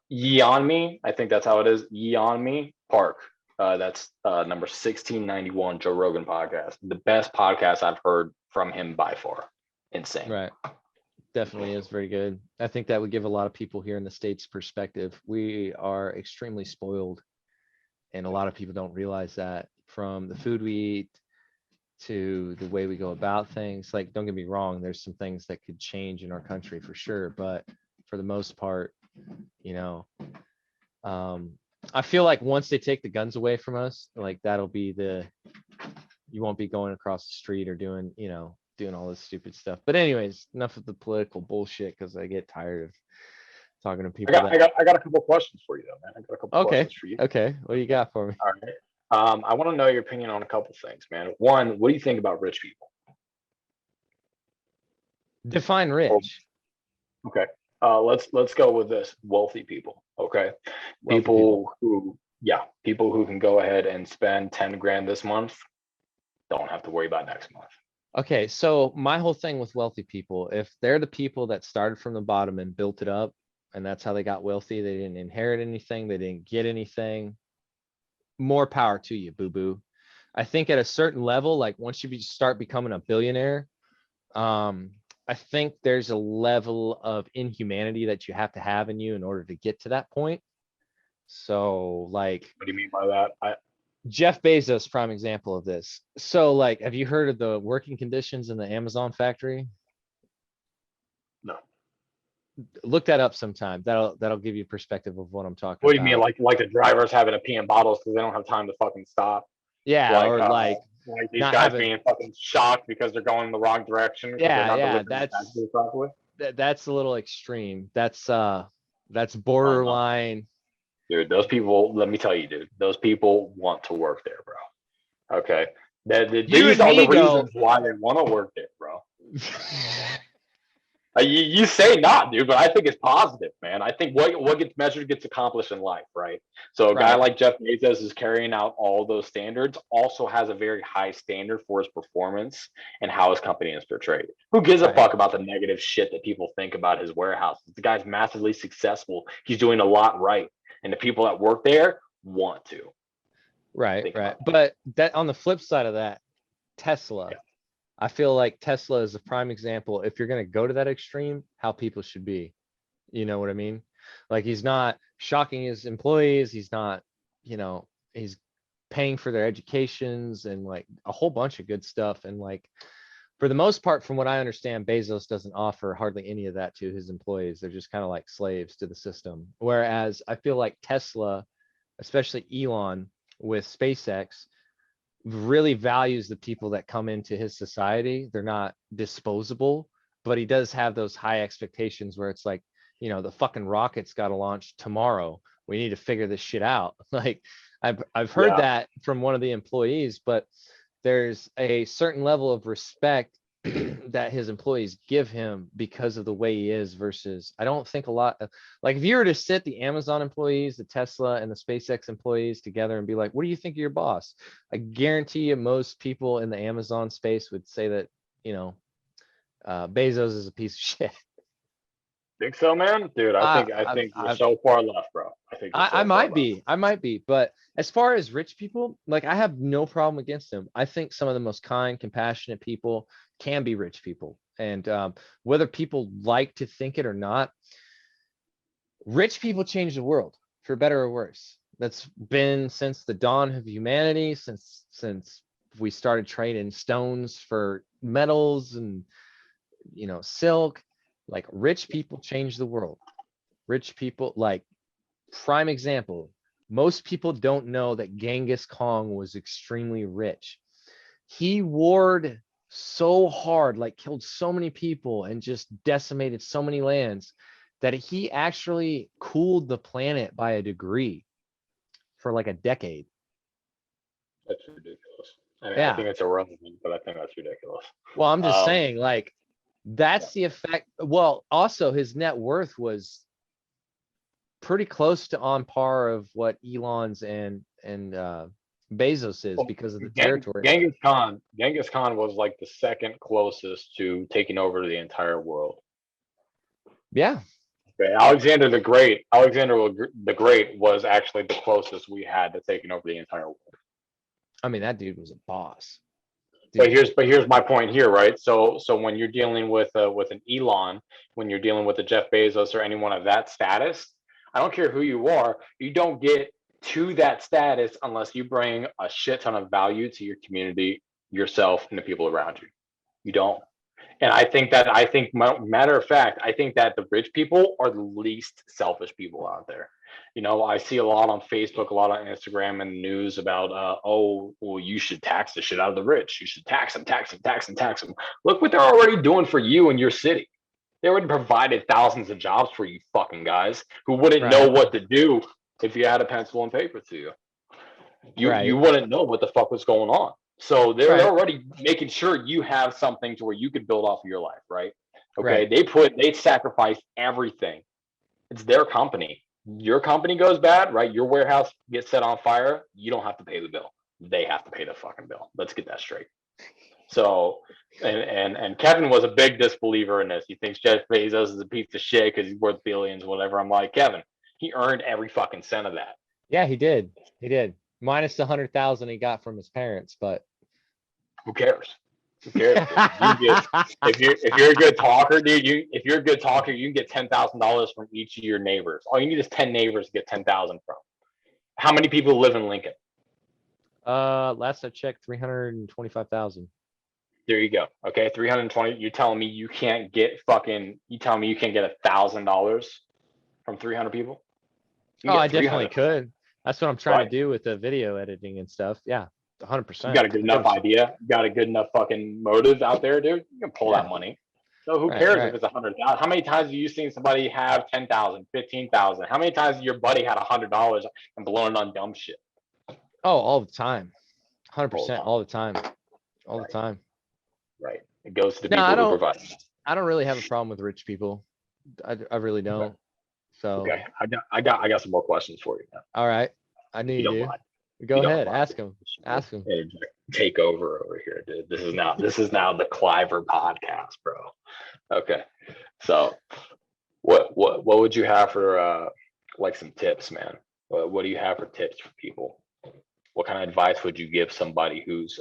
Yeonmi, I think that's how it is. Yeonmi Park. That's number 1691 Joe Rogan podcast. The best podcast I've heard from him by far. Insane. Right. Definitely is very good. I think that would give a lot of people here in the States perspective. We are extremely spoiled, and a lot of people don't realize that, from the food we eat to the way we go about things. Like, don't get me wrong, there's some things that could change in our country for sure, but for the most part, you know, um, I feel like once they take the guns away from us, like that'll be you won't be going across the street or doing, doing all this stupid stuff. But anyways, enough of the political bullshit because I get tired of talking to I people got I that. got I got a couple questions for you though, man. I got a couple Okay, questions for you. okay, what do you Okay. got for me? All right. I want to know your opinion on a couple things, man. One, what do you think about rich people? Define Or rich. okay, let's go with this. Wealthy people. Okay, Wealthy people. people who can go ahead and spend 10 grand this month, don't have to worry about next month. Okay, so my whole thing with wealthy people, if they're the people that started from the bottom and built it up, and that's how they got wealthy, they didn't inherit anything, they didn't get anything, more power to you, boo boo. I think at a certain level, like once you start becoming a billionaire, um, I think there's a level of inhumanity that you have to have in you in order to get to that point. So, like, What do you mean by that? Jeff Bezos, prime example of this. So, like, have you heard of the working conditions in the Amazon factory? No. Look that up sometime. That'll give you perspective of what I'm talking What do you mean, about. like the drivers having to pee in bottles because they don't have time to fucking stop? Yeah, Like or like these not guys having. being fucking shocked because they're going in the wrong direction because they're Yeah, not yeah, delivering the packages properly. that's a little extreme. That's Oh no, borderline. dude, those people. Let me tell you, dude, those people want to work there, bro. Okay, You these and are the me go. reasons why they want to work there, bro. You say not, dude, but I think it's positive, man. I think what gets measured gets accomplished in life, right? So a guy Right, like Jeff Bezos is carrying out all those standards, also has a very high standard for his performance and how his company is portrayed. Who gives a right, fuck about the negative shit that people think about his warehouse? The guy's massively successful. He's doing a lot right. And the people that work there want to right, think right. about that. But that on the flip side of that, Yeah. Tesla. I feel like Tesla is a prime example. If you're going to go to that extreme, how people should be. You know what I mean? Like, he's not shocking his employees. He's not, he's paying for their educations and like a whole bunch of good stuff. And like, for the most part, from what I understand, Bezos doesn't offer hardly any of that to his employees. They're just kind of like slaves to the system. Whereas I feel like Tesla, especially Elon with SpaceX, really values the people that come into his society. They're not disposable, but he does have those high expectations where it's like, you know, the fucking rocket's got to launch tomorrow. We need to figure this shit out. Like I've heard Yeah. that from one of the employees, but there's a certain level of respect that his employees give him because of the way he is versus I don't think a lot of, like if you were to sit the Amazon employees, the Tesla and the SpaceX employees together and be like, what do you think of your boss? I guarantee you most people in the Amazon space would say that, you know, Bezos is a piece of shit. Think so, man? Dude, I think you're so far left, bro. I think you're I so far might left. be, I might be, but as far as rich people, like I have no problem against them. I think some of the most kind, compassionate people can be rich people, and whether people like to think it or not, rich people change the world for better or worse. That's been since the dawn of humanity, since we started trading stones for metals and, you know, silk. Like rich people change the world. Rich people, like prime example, most people don't know that Genghis Khan was extremely rich. He warred so hard, like killed so many people and just decimated so many lands that he actually cooled the planet by a degree for like a decade. That's ridiculous. I mean, I Yeah. think it's irrelevant, but I think that's ridiculous. Well, I'm just Um, saying, like, that's the effect. Well, also his net worth was pretty close to on par of what Elon's and Bezos is well, because of the territory. Genghis Khan was like the second closest to taking over the entire world. Yeah. Okay, the Great was actually the closest we had to taking over the entire world. I mean, that dude was a boss. But here's my point here, right? So when you're dealing with an Elon, when you're dealing with a Jeff Bezos or anyone of that status, I don't care who you are, you don't get to that status unless you bring a shit ton of value to your community, yourself, and the people around you. You don't. And I think matter of fact, I think that the rich people are the least selfish people out there. You know, I see a lot on Facebook, a lot on Instagram and news about, oh, well, you should tax the shit out of the rich. You should tax them, tax them, tax them, tax them. Look what they're already doing for you in your city. They already provided thousands of jobs for you fucking guys who wouldn't know Right. what to do if you had a pencil and paper to you. You Right. wouldn't know what the fuck was going on. So they're Right. already making sure you have something to where you could build off of your life, right? Okay. Right. They sacrifice everything. It's their company. Your company goes bad, right? Your warehouse gets set on fire. You don't have to pay the bill. They have to pay the fucking bill. Let's get that straight. So, and Kevin was a big disbeliever in this. He thinks Jeff Bezos is a piece of shit because he's worth billions, whatever. I'm like, Kevin, he earned every fucking cent of that. Yeah, he did. He did. Minus the 100,000 he got from his parents, but Who cares? Who cares, dude? You get if you're a good talker, dude. If you're a good talker, you can get $10,000 from each of your neighbors. All you need is 10 neighbors to get 10,000 from. How many people live in Lincoln? last I checked, 325,000. There you go. Okay, 320. You're telling me you can't get fucking? You telling me you can't get $1,000 from 300 people? You Oh, can I get definitely 300, could. That's what I'm trying to right? do with the video editing and stuff. Yeah, You 100%. got a good enough idea. You got a good enough fucking motive out there, dude. You can pull Yeah. that money. So who Right. cares if Right. it's 100,000? How many times have you seen somebody have 10,000, 15,000? How many times your buddy had $100 and blown it on dumb shit? Oh, all the time. 100% All all the time. All the right, time. right. It goes to the No, people who provide. I don't really have a problem with rich people. I really Okay. don't. So, Okay. I got some more questions for you now. all right. I knew If you you don't do. mind. If Go you don't ahead. mind. Ask him. Ask him. Take over here, dude. This is now the Cliver podcast, bro. Okay. So what would you have for like some tips, man? What do you have for tips for people? What kind of advice would you give somebody who's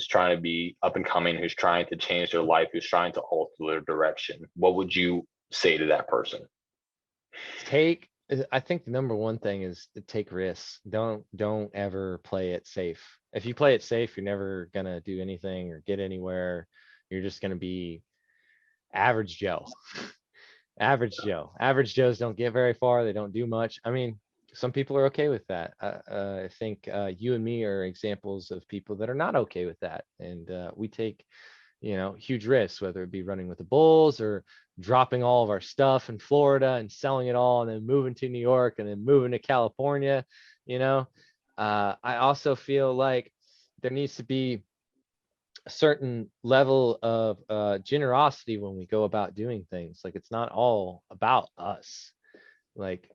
trying to be up and coming, who's trying to change their life, who's trying to alter their direction? What would you say to that person? I think the number one thing is to take risks. Don't ever play it safe. If you play it safe, you're never gonna do anything or get anywhere. You're just gonna be average Joe. Average Joe. Average Joes don't get very far. They don't do much. I mean, Some people are okay with that. I think you and me are examples of people that are not okay with that. And we take, huge risks, whether it be running with the Bulls or dropping all of our stuff in Florida and selling it all and then moving to New York and then moving to California. You know, I also feel like there needs to be a certain level of generosity when we go about doing things. Like it's not all about us. Like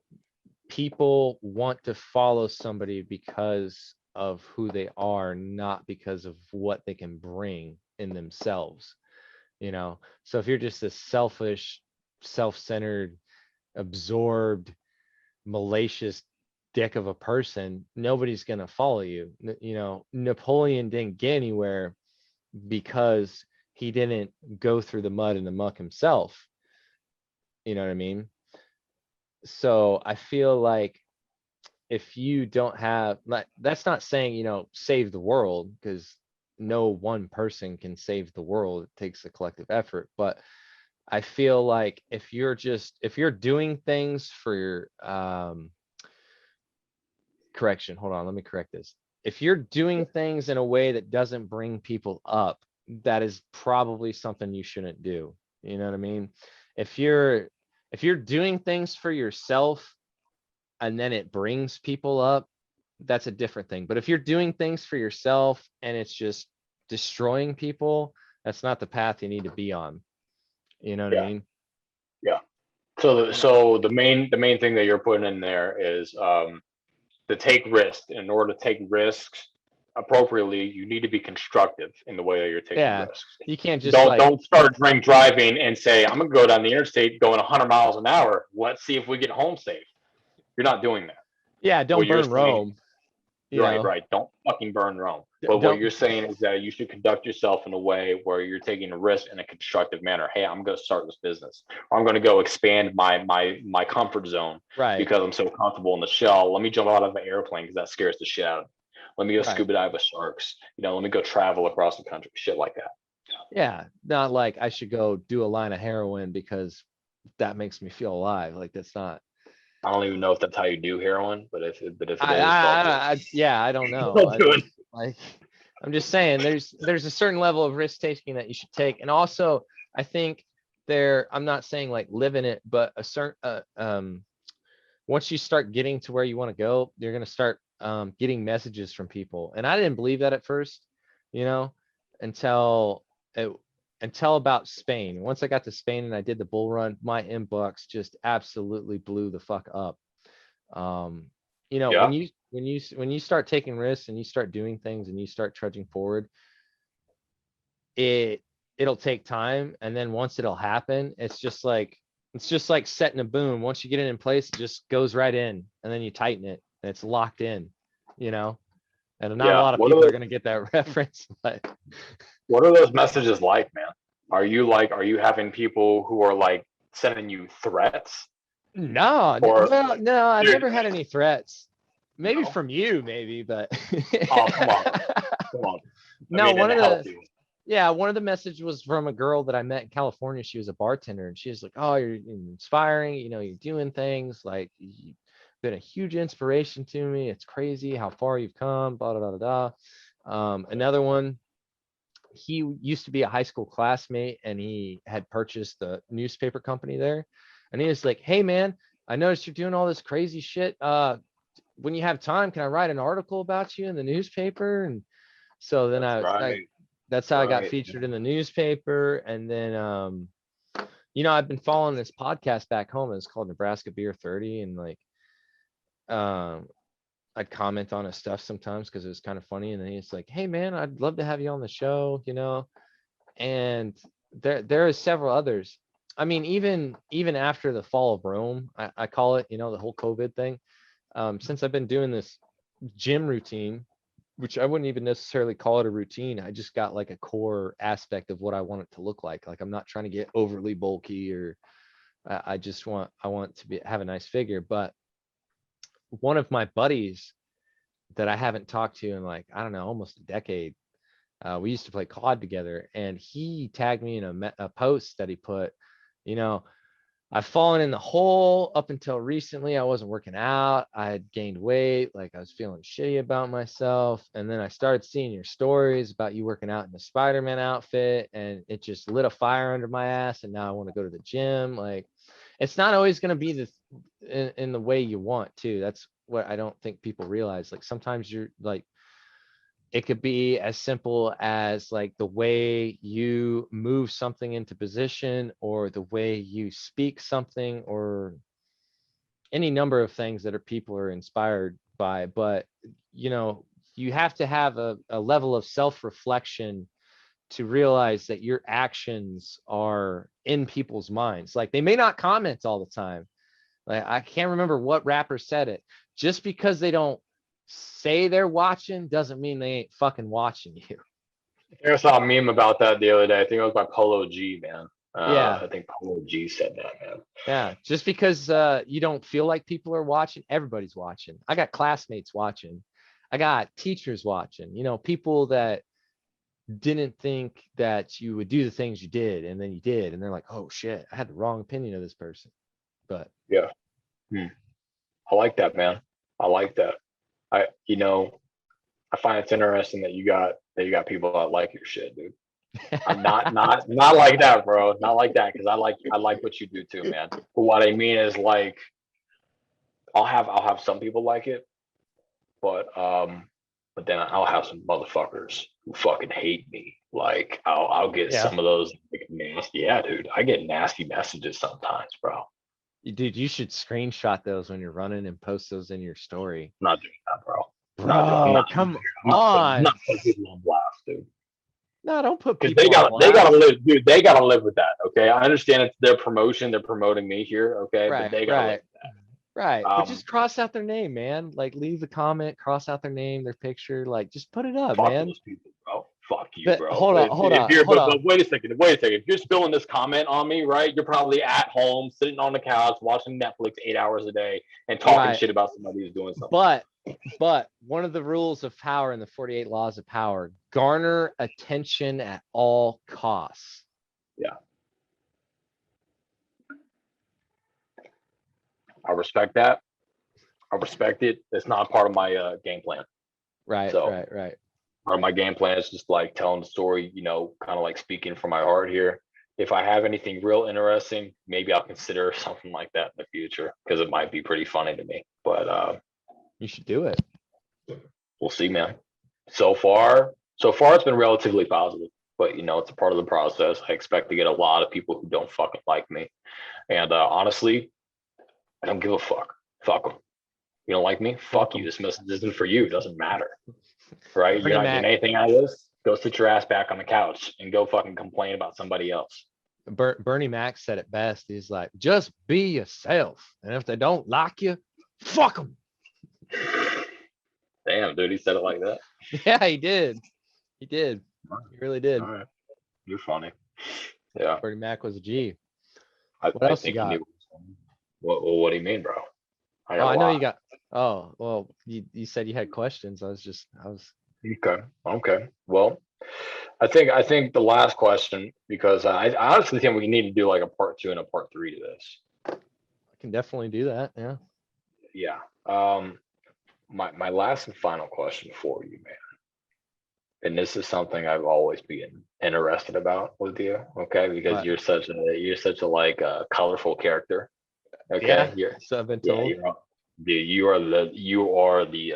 people want to follow somebody because of who they are, not because of what they can bring in themselves. So if you're just a selfish, self-centered, absorbed, malicious dick of a person, nobody's going to follow you. Napoleon didn't get anywhere because he didn't go through the mud and the muck himself. You know what I mean? So I feel like if you don't have, like, that's not saying, save the world, because no one person can save the world. It takes a collective effort. But I feel like if you're doing things for your correction, hold on, let me correct this. If you're doing things in a way that doesn't bring people up, that is probably something you shouldn't do. You know what I mean? If you're doing things for yourself and then it brings people up, that's a different thing. But if you're doing things for yourself and it's just destroying people, that's not the path you need to be on. You know what I Yeah, mean? yeah. So the main thing that you're putting in there is to take risks. In order to take risks appropriately, you need to be constructive in the way that you're taking Yeah. risks. You can't just Don't like, don't start driving and say, I'm gonna go down the interstate going 100 miles an hour. Let's see if we get home safe. You're not doing that. yeah, What don't you're burn saying, Rome, right, right. Don't fucking burn Rome. But what don't, you're saying is that you should conduct yourself in a way where you're taking a risk in a constructive manner. Hey, I'm going to start this business, or I'm going to go expand my comfort zone right, because I'm so comfortable in the shell. Let me jump out of an airplane because that scares the shit out of me. Let me go right. scuba dive with sharks. Let me go travel across the country, shit like that. Yeah. Not like I should go do a line of heroin because that makes me feel alive. Like that's not, I don't even know if that's how you do heroin, but if it I, is, don't do yeah, I don't it. know. Don't do it. Like, I'm just saying there's a certain level of risk taking that you should take. And also I think I'm not saying like live in it, but a certain, once you start getting to where you want to go, you're going to start getting messages from people. And I didn't believe that at first, you know, until it, until about Spain. Once I got to Spain and I did the bull run, my inbox just absolutely blew the fuck up. Um, Yeah, when you start taking risks and you start doing things and you start trudging forward, it it'll take time, and then once it'll happen, it's just like setting a boom. Once you get it in place, it just goes right in, and then you tighten it and it's locked in, you know. And not a yeah. lot of people are going to get that reference, but What are those messages like, man? Are you having people who are like sending you threats no, or well, no, I've dude, never had any threats. Maybe no? from you, maybe, but Oh, come on, come on. I no, mean, one in a of the healthy way. yeah, one of the messages was from a girl that I met in California. She was a bartender, and she was like, "Oh, you're inspiring. You're doing things like you've been a huge inspiration to me. It's crazy how far you've come." Blah blah blah blah. Another one, he used to be a high school classmate, and he had purchased the newspaper company there, and he was like, "Hey, man, I noticed you're doing all this crazy shit. When you have time, can I write an article about you in the newspaper?" And so then That's I right. that's how I got Right. featured in the newspaper. And then I've been following this podcast back home. It's called Nebraska Beer 30. And like um I'd comment on his stuff sometimes because it was kind of funny. And then he's like, "Hey man, I'd love to have you on the show." And there is several others. I mean, even after the fall of Rome, I call it, the whole COVID thing. Since I've been doing this gym routine, which I wouldn't even necessarily call it a routine. I just got like a core aspect of what I want it to look like. Like I'm not trying to get overly bulky, or I want to have a nice figure. But one of my buddies that I haven't talked to in, like, I don't know, almost a decade. We used to play COD together, and he tagged me in a post that he put, you know, I've fallen in the hole up until recently. I wasn't working out. I had gained weight. Like I was feeling shitty about myself. And then I started seeing your stories about you working out in the Spider-Man outfit, and it just lit a fire under my ass. And now I want to go to the gym. Like it's not always going to be in the way you want to. That's what I don't think people realize. Like sometimes you're like, it could be as simple as like the way you move something into position, or the way you speak something, or any number of things that people are inspired by. But you know, you have to have a level of self-reflection to realize that your actions are in people's minds. Like they may not comment all the time. Like I can't remember what rapper said it. Just because they don't say they're watching doesn't mean they ain't fucking watching you. I think I saw a meme about that the other day. I think it was by Polo G, man. Yeah. I think Polo G said that, man. Yeah. Just because you don't feel like people are watching, everybody's watching. I got classmates watching. I got teachers watching, you know, people that didn't think that you would do the things you did, and then you did, and they're like, oh shit, I had the wrong opinion of this person. But Yeah. I like that, man. I like that. I find it's interesting that you got people that like your shit, dude. I'm not like that, bro. Not like that, because I like what you do too, man. But what I mean is like I'll have some people like it, but then I'll have some motherfuckers who fucking hate me. Like I'll get yeah, some of those like, nasty. Yeah, dude. I get nasty messages sometimes, bro. dude, you should screenshot those when you're running and post those in your story. I'm not doing that, bro. Bro, come I'm on. not putting people on blast, dude. No, don't put Because people on they blast. gotta live, dude. They gotta live with that. Okay, I understand it's their promotion. They're promoting me here. Okay, but Right, they gotta live right, with right. that. But just cross out their name, man. Like leave the comment, cross out their name, their picture, like just put it up, Fuck man. those people, bro. Fuck you, But bro. hold on, hold If on, you're, hold but on. wait a second. Wait a second. If you're spilling this comment on me, right? You're probably at home, sitting on the couch, watching Netflix 8 hours a day, and talking Right. shit about somebody who's doing something. But one of the rules of power in the 48 laws of power, garner attention at all costs. Yeah, I respect that. I respect it. It's not part of my game plan. Right, So right. part of my game plan is just like telling the story, kind of like speaking from my heart here. If I have anything real interesting, maybe I'll consider something like that in the future, because it might be pretty funny to me. But You should do it. we'll see, man. So far it's been relatively positive, but it's a part of the process. I expect to get a lot of people who don't fucking like me. And honestly, I don't give a fuck. Fuck them. You don't like me? Fuck you. This message isn't for you. It doesn't matter. Right? You're not getting anything out of this. Go sit your ass back on the couch and go fucking complain about somebody else. Bernie Mac said it best. He's like, just be yourself. And if they don't like you, fuck them. Damn, dude, he said it like that. Yeah, he did. He did. He really did. All right. You're funny. Yeah. Bernie Mac was a G. What else you got? What do you mean, bro? I know you got. Oh, well, you said you had questions. I was. Okay. Well, I think the last question, because I honestly think we need to do like a part 2 and a part 3 to this. I can definitely do that. Yeah. Yeah. My last and final question for you, man. And this is something I've always been interested about with you, okay? Because you're such a like colorful character. Okay. Yeah. So I've been told. You are the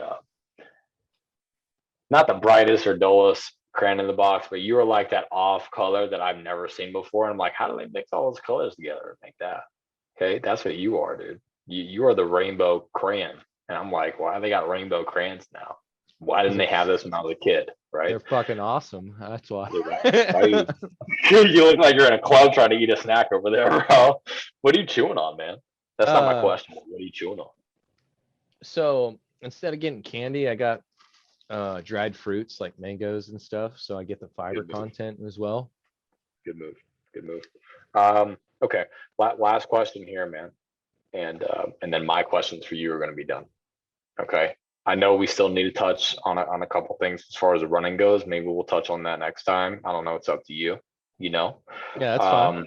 not the brightest or dullest crayon in the box, but you are like that off color that I've never seen before. And I'm like, how do they mix all those colors together and make that? Okay, that's what you are, dude. You are the rainbow crayon. And I'm like, why they got rainbow crayons now? Why didn't they have this when I was a kid? Right? They're fucking awesome. That's why. You look like you're in a club trying to eat a snack over there, bro. What are you chewing on, man? That's not my question. What are you chewing on? So instead of getting candy, I got dried fruits like mangoes and stuff. So I get the fiber content as well. Good move. Okay. Last question here, man. And then my questions for you are going to be done. Okay. I know we still need to touch on a couple things as far as the running goes. Maybe we'll touch on that next time. I don't know. It's up to you. Yeah, that's fine.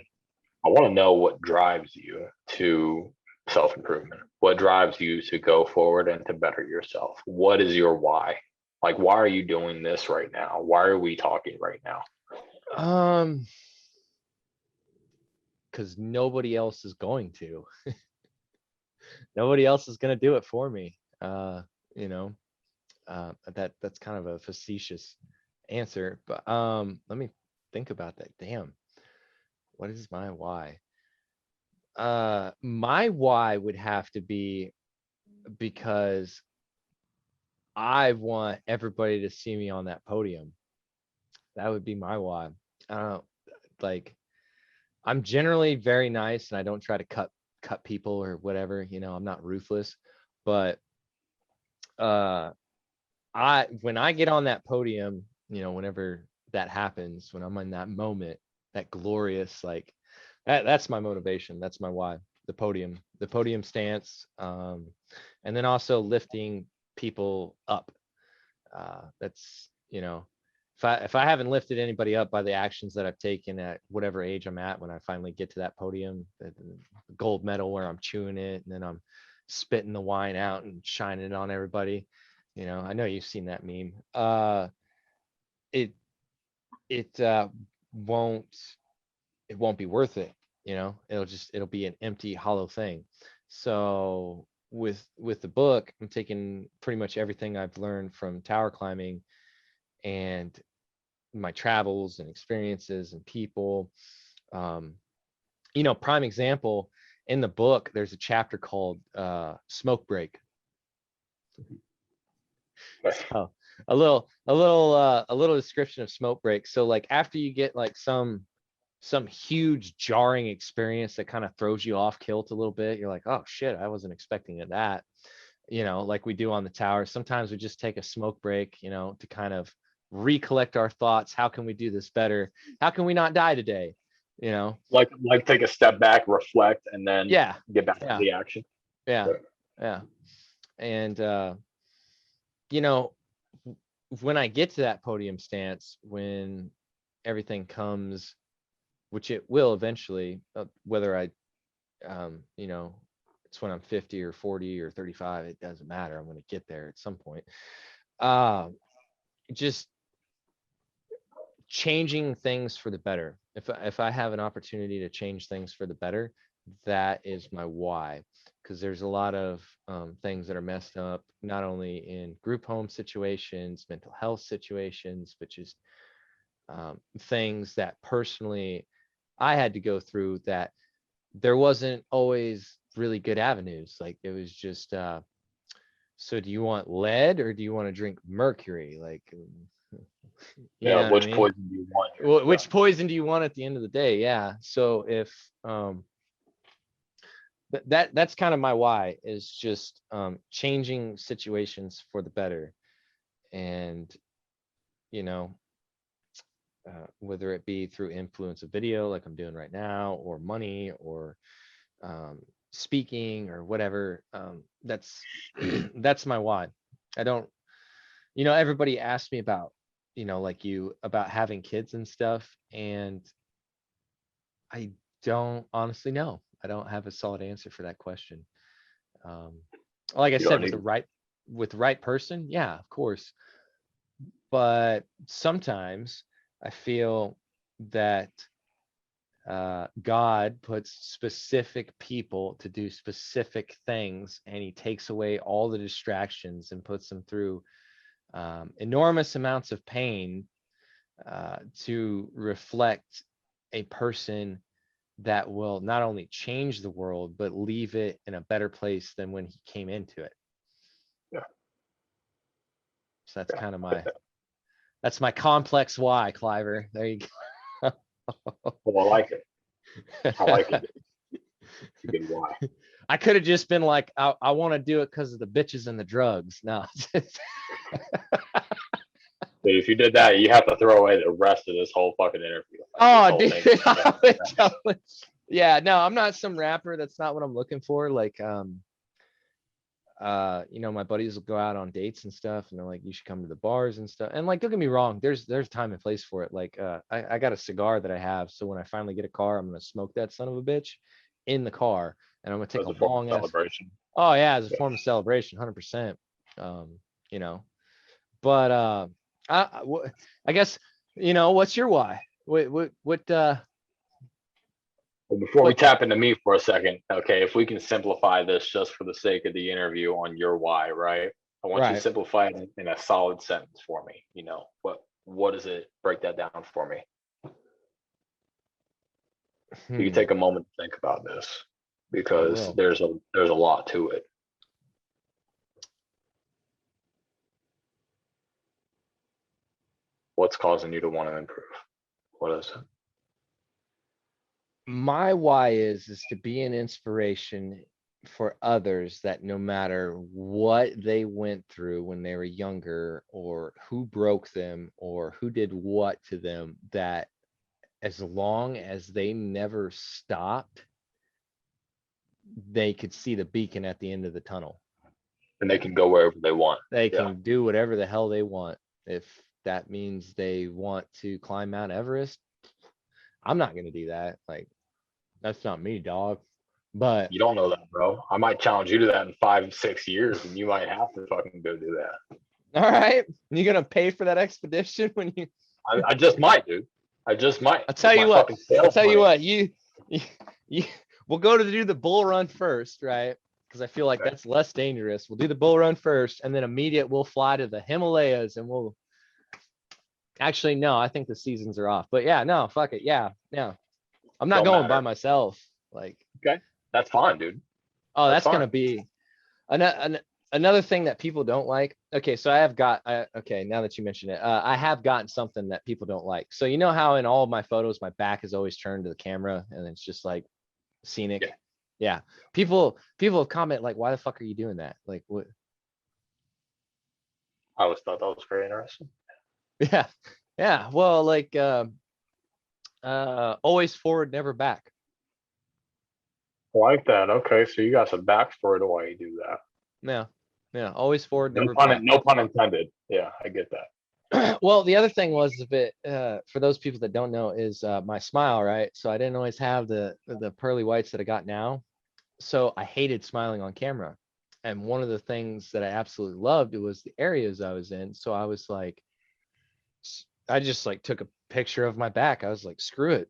I want to know what drives you to self-improvement. What drives you to go forward and to better yourself? What is your why? Like, why are you doing this right now? Why are we talking right now? Because nobody else is going to. Nobody else is going to do it for me. You know, that's kind of a facetious answer, but let me think about that. Damn, what is my why? My why would have to be because I want everybody to see me on that podium. That would be my why. I don't know, like I'm generally very nice and I don't try to cut people or whatever, you know, I'm not ruthless, but when I get on that podium, you know, whenever that happens, when I'm in that moment, that glorious, like that's my motivation. That's my why. The podium stance, and then also lifting people up. That's, you know, if I haven't lifted anybody up by the actions that I've taken at whatever age I'm at, when I finally get to that podium, the gold medal where I'm chewing it and then I'm spitting the wine out and shining it on everybody. You know, I know you've seen that meme. It won't be worth it. You know, it'll be an empty, hollow thing. So with the book, I'm taking pretty much everything I've learned from tower climbing and my travels and experiences and people. You know, prime example in the book, there's a chapter called Smoke Break. So a little description of smoke break. So like after you get like some huge jarring experience that kind of throws you off kilt a little bit, you're like, oh shit, I wasn't expecting it that, you know, like we do on the tower. Sometimes we just take a smoke break, you know, to kind of recollect our thoughts. How can we do this better? How can we not die today? You know, Like take a step back, reflect, and then yeah, get back yeah, to the action. yeah, yeah. And you know, when I get to that podium stance, when everything comes, which it will eventually, whether I, you know, it's when I'm 50 or 40 or 35, it doesn't matter. I'm going to get there at some point. Just changing things for the better. If I have an opportunity to change things for the better, that is my why. Because there's a lot of things that are messed up, not only in group home situations, mental health situations, but just things that personally I had to go through, that there wasn't always really good avenues. Like it was just, so do you want lead or do you want to drink mercury? Like, Yeah, which I mean? poison do you want here? Which poison do you want at the end of the day? Yeah. So if that's kind of my why, is just changing situations for the better. And you know, whether it be through influence of video like I'm doing right now, or money, or speaking, or whatever, that's that's my why. I don't, you know, everybody asks me about, you know, like you, about having kids and stuff, and I don't honestly know. I don't have a solid answer for that question. Like I You said, don't with need the right person, yeah, of course. But sometimes I feel that God puts specific people to do specific things, and he takes away all the distractions and puts them through enormous amounts of pain to reflect a person that will not only change the world, but leave it in a better place than when he came into it. Yeah. So that's kind of that's my complex why, Cliver. There you go. Well, I like it. I like it. It's a good why. I could have just been like, I want to do it because of the bitches and the drugs. No. But if you did that, you have to throw away the rest of this whole fucking interview. Oh, dude. Yeah, no, I'm not some rapper. That's not what I'm looking for. Like, you know, my buddies will go out on dates and stuff, and they're like, you should come to the bars and stuff. And like, don't get me wrong, there's time and place for it. Like, I got a cigar that I have, so when I finally get a car, I'm gonna smoke that son of a bitch in the car, and I'm gonna take As a a form of long ass. celebration. Oh yeah, as a Yeah. form of celebration, 100%. You know, but I guess, you know, what's your why? Well, before we What? tap into me for a second, okay, if we can simplify this just for the sake of the interview on your why, right? I want you to Right. simplify it in a solid sentence for me. You know, what is it? Break that down for me. You can take a moment to think about this because will. there's a lot to it. What's causing you to want to improve? What is it? My why is to be an inspiration for others, that no matter what they went through when they were younger, or who broke them, or who did what to them, that as long as they never stopped, they could see the beacon at the end of the tunnel. And they can go wherever they want. They Yeah. can do whatever the hell they want. If that means they want to climb Mount Everest, I'm not going to do that. Like, that's not me, dog. But You don't know that, bro. I might challenge you to that in 5-6 years, and you might have to fucking go do that. all right, you gonna pay for that expedition when you? I just might, dude. I just might. I'll tell With you my what. fucking I'll sales tell you money. what. You we'll go to do the bull run first, right? Because I feel like Okay. that's less dangerous. We'll do the bull run first, and then we'll fly to the Himalayas, and we'll. Actually, no, I think the seasons are off. But yeah, no, fuck it. Yeah. I'm not Don't going by matter. myself. Like, Okay, that's fine, dude. oh, That's that's gonna fine. be another thing that people don't like. Okay, so okay, now that you mention it, I have gotten something that people don't like. So you know how in all of my photos, my back is always turned to the camera, and it's just like scenic. Yeah. Yeah. People have comment like, why the fuck are you doing that? Like, what? I always thought that was very interesting. Yeah. Yeah. Well, like, always forward, never back. I like that. Okay, so you got some backstory to why you do that. Yeah. Always forward, No never pun, back. no pun intended. Yeah, I get that. Well, the other thing was, if it for those people that don't know, is my smile, right? So I didn't always have the pearly whites that I got now. So I hated smiling on camera. And one of the things that I absolutely loved was the areas I was in. So I was like, I just like took a picture of my back. I was like, screw it.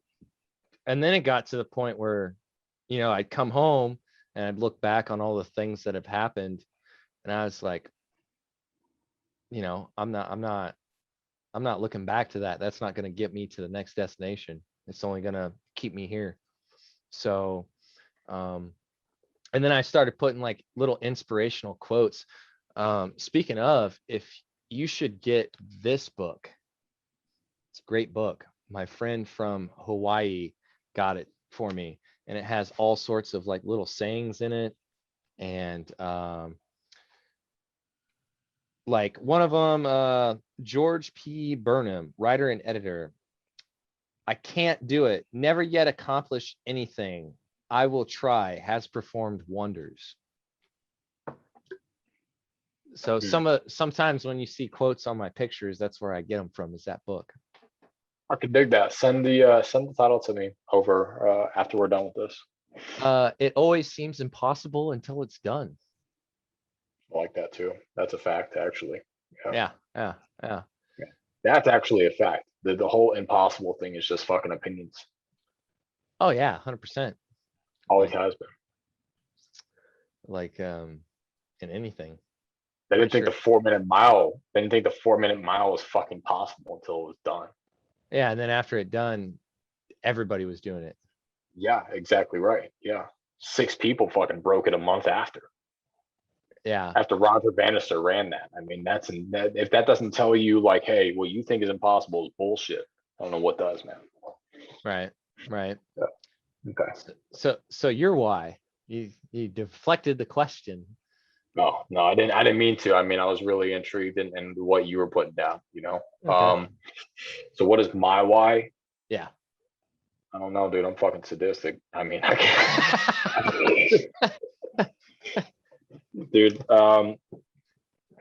And then it got to the point where, you know, I'd come home and I'd look back on all the things that have happened. And I was like, you know, I'm not looking back to that. That's not going to get me to the next destination. It's only going to keep me here. So, and then I started putting like little inspirational quotes. Speaking of, if you should get this book, it's a great book. My friend from Hawaii got it for me, and it has all sorts of like little sayings in it. And like one of them, George P. Burnham, writer and editor. I can't do it. Never yet accomplished anything. I will try. Has performed wonders. So sometimes when you see quotes on my pictures, that's where I get them from. Is that book? I could dig that. Send the title to me over after we're done with this. It always seems impossible until it's done. I like that too. That's a fact, actually. Yeah. That's actually a fact. The whole impossible thing is just fucking opinions. Oh yeah, 100%. Always has been. Like in anything. They didn't Pretty think the 4-minute mile. They didn't think the 4-minute mile was fucking possible until it was done. Yeah, and then after it done, everybody was doing it. Yeah, exactly right. Yeah, 6 people fucking broke it a month after. Yeah. After Roger Bannister ran that. I mean, if that doesn't tell you like, hey, what you think is impossible is bullshit. I don't know what does, man. Right. Yeah. Okay. So you're why you deflected the question. No, I didn't mean to. I mean, I was really intrigued in what you were putting down, you know. Okay. So what is my why? Yeah. I don't know, dude. I'm fucking sadistic. I mean, I can't. dude.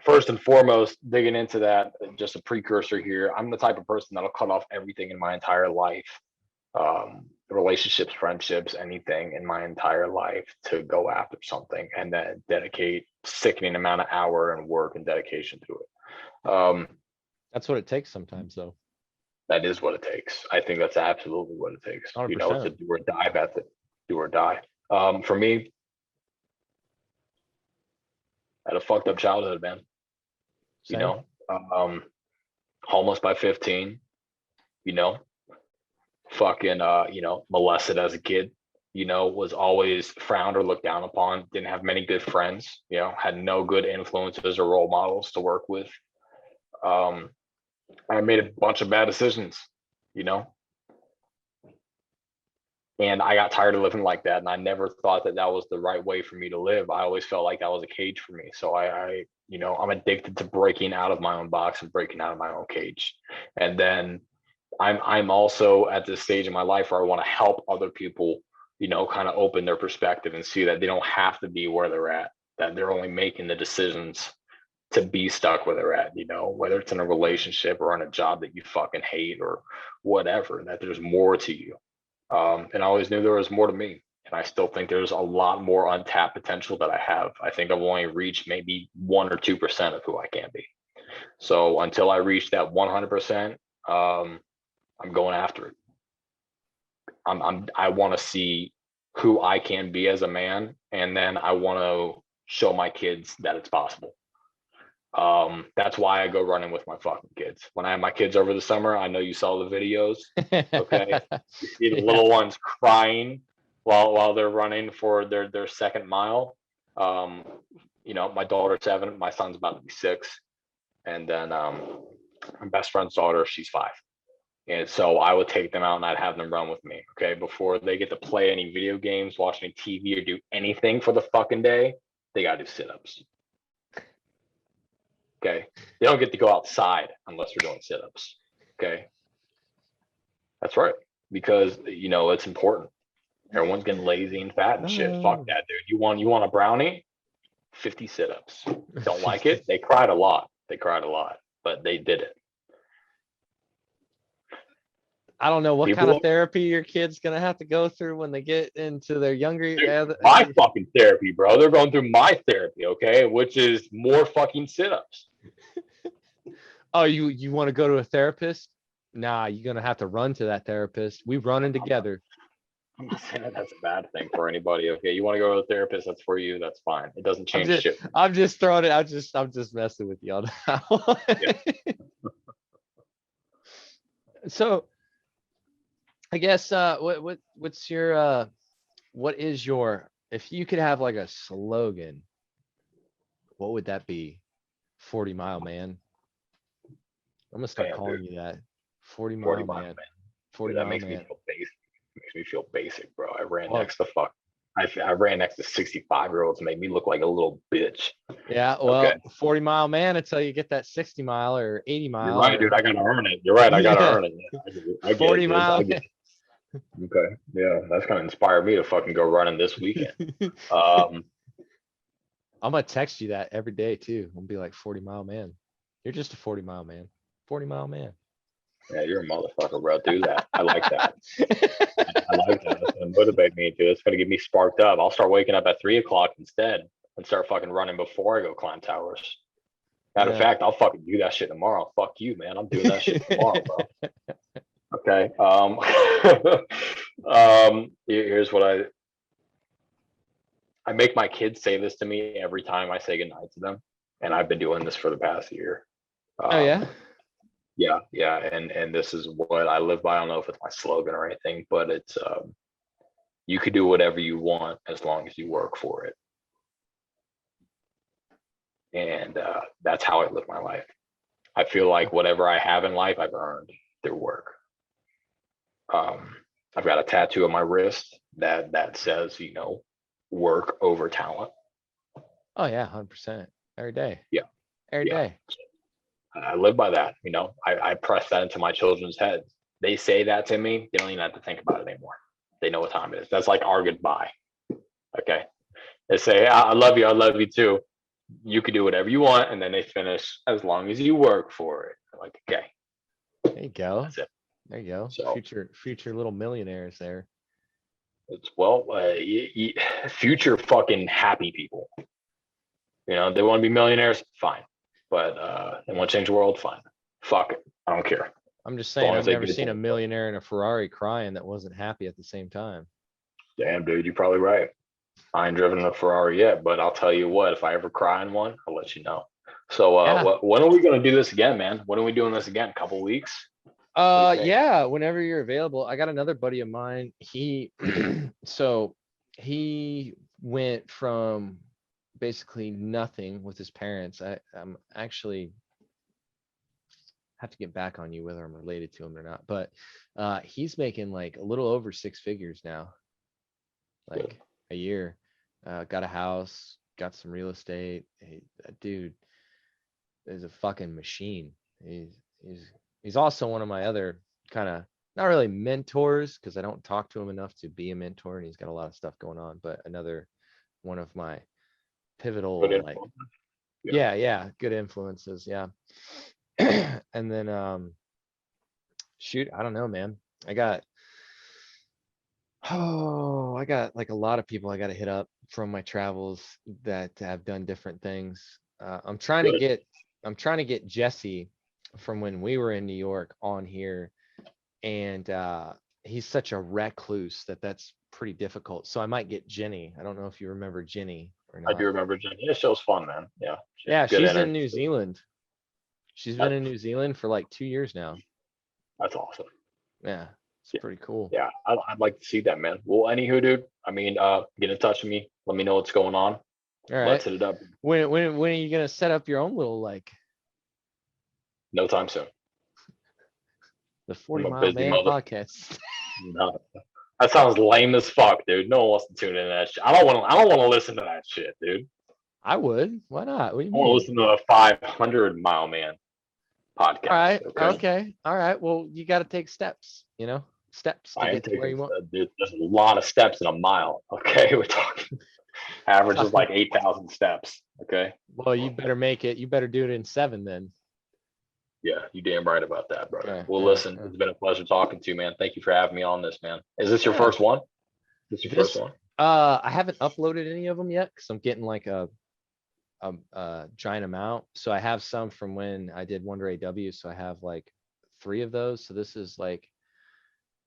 First and foremost, digging into that, just a precursor here. I'm the type of person that'll cut off everything in my entire life, relationships, friendships, anything in my entire life to go after something, and then dedicate sickening amount of hour and work and dedication to it. That's what it takes sometimes, though. That is what it takes. I think that's absolutely what it takes. 100%. You know, it's a do or die method. Do or die. For me, I had a fucked up childhood, man. Same. You know, homeless by 15. You know, fucking molested as a kid. You know, was always frowned or looked down upon. Didn't have many good friends. You know, had no good influences or role models to work with. I made a bunch of bad decisions, you know, and I got tired of living like that. And I never thought that that was the right way for me to live. I always felt like that was a cage for me. So I'm addicted to breaking out of my own box and breaking out of my own cage. And then I'm also at this stage in my life where I want to help other people, you know, kind of open their perspective and see that they don't have to be where they're at, that they're only making the decisions to be stuck where they're at, you know, whether it's in a relationship or on a job that you fucking hate or whatever, that there's more to you. And I always knew there was more to me. And I still think there's a lot more untapped potential that I have. I think I've only reached maybe 1 or 2% of who I can be. So until I reach that 100%, I'm going after it. I want to see who I can be as a man. And then I want to show my kids that it's possible. That's why I go running with my fucking kids. When I have my kids over the summer, I know you saw the videos. Okay. You see the little ones crying while they're running for their second mile. You know, my daughter's 7, my son's about to be 6. And then my best friend's daughter, she's 5. And so I would take them out and I'd have them run with me. Okay. Before they get to play any video games, watch any TV, or do anything for the fucking day, they gotta do sit-ups. Okay. They don't get to go outside unless they're doing sit-ups. Okay. That's right. Because, you know, it's important. Everyone's getting lazy and fat and shit. Fuck that, dude. You want a brownie? 50 sit-ups. Don't like it? They cried a lot. But they did it. I don't know what kind of therapy your kid's gonna have to go through when they get into their younger. Dude, my fucking therapy, bro. They're going through my therapy, okay, which is more fucking sit-ups. Oh, you want to go to a therapist? Nah, you're gonna have to run to that therapist. We running together. I'm not saying that's a bad thing for anybody. Okay, you want to go to a therapist? That's for you. That's fine. It doesn't change shit. I'm just throwing it. I'm just messing with you on that one. Yeah. So, I guess what's your what is your, if you could have like a slogan, what would that be? 40 Mile Man. I'm gonna start calling you that. 40 Mile Man. 40 Mile Man. Makes me feel basic. Makes me feel basic, bro. I ran next to 65-year-olds and made me look like a little bitch. Yeah, well, okay. 40 Mile Man until you get that 60 mile or 80 mile. You're right, dude. I gotta earn it. You're right. I gotta earn it. I 40 mile. Okay. Yeah, that's gonna inspire me to fucking go running this weekend. I'm gonna text you that every day too. I'm gonna be like 40 Mile Man. You're just a 40 Mile Man. 40 Mile Man. Yeah, you're a motherfucker, bro. Do that. I like that. I like that. That's gonna motivate me too. It's gonna get me sparked up. I'll start waking up at 3 o'clock instead and start fucking running before I go climb towers. Matter of fact, I'll fucking do that shit tomorrow. Fuck you, man. I'm doing that shit tomorrow, bro. Okay. Here's what I make my kids say this to me every time I say goodnight to them, and I've been doing this for the past year. Oh yeah. Yeah, and this is what I live by. I don't know if it's my slogan or anything, but it's you could do whatever you want as long as you work for it. And that's how I live my life. I feel like whatever I have in life, I've earned through work. I've got a tattoo on my wrist that says, you know, work over talent. Oh yeah, 100%. Every day. Yeah. Every day. I live by that. You know, I press that into my children's heads. They say that to me. They don't even have to think about it anymore. They know what time it is. That's like our goodbye. Okay. They say, I love you too. you could do whatever you want, and then they finish as long as you work for it. I'm like, okay, There you go. that's it. There you go. So Future little millionaires there. it's well, future fucking happy people. You know, they want to be millionaires, fine. But they want to change the world, fine. Fuck it, I don't care. I'm just As long saying, as I've they never get it seen a done. millionaire in a Ferrari crying that wasn't happy at the same time. Damn, dude, you're probably right. I ain't driven a Ferrari yet, but I'll tell you what, if I ever cry in one, I'll let you know. So Yeah. when are we gonna do this again, man? When are we doing this again? A couple weeks? What do you think? Yeah, whenever you're available. I got another buddy of mine. He so he went from basically nothing with his parents. I'm actually have to get back on you whether I'm related to him or not, but he's making like a little over 6 figures now, Good. like a year. Got a house, got some real estate. That dude is a fucking machine. He's also one of my other kind of, not really mentors, because I don't talk to him enough to be a mentor, and he's got a lot of stuff going on, but another one of my pivotal, Good like, info. yeah, good influences, yeah. And then shoot, I don't know, man. I got like a lot of people I got to hit up from my travels that have done different things. I'm trying to Good. get Jesse from when we were in New York on here, and he's such a recluse that's pretty difficult. So I might get Jenny. I don't know if you remember Jenny or I do not. remember Jen. Yeah, show's fun, man. Yeah. Yeah, Good she's in energy. New Zealand. She's been That- in New Zealand for like 2 years now. That's awesome. Yeah, it's Yeah. pretty cool. Yeah, I'd like to see that, man. Well, anywho, dude, I mean, get in touch with me. Let me know what's going on. All Let's right. hit it up. When are you gonna set up your own little, like, No time soon. the I'm 40 a Mile busy Man mother. podcast? No, that sounds lame as fuck, dude. No one wants to tune in to that shit. I don't want to listen to that shit, dude. I would. Why not? What do you I want to mean? listen to a 500 Mile Man All podcast. right. Okay. Okay. All right. Well, you got to take steps, steps to I am get to where taking, you want. dude, there's a lot of steps in a mile. Okay. We're talking average is like 8,000 steps. Okay. Well, you better make it. You better do it in 7 then. Yeah, you damn right about that, brother. Yeah. Well, Yeah. listen, Yeah. it's been a pleasure talking to you, man. Thank you for having me on this, man. Is this your Yeah. first one? This your first This, one? I haven't uploaded any of them yet because I'm getting like a giant amount. So I have some from when I did Wonder AW. So I have like 3 of those. So this is like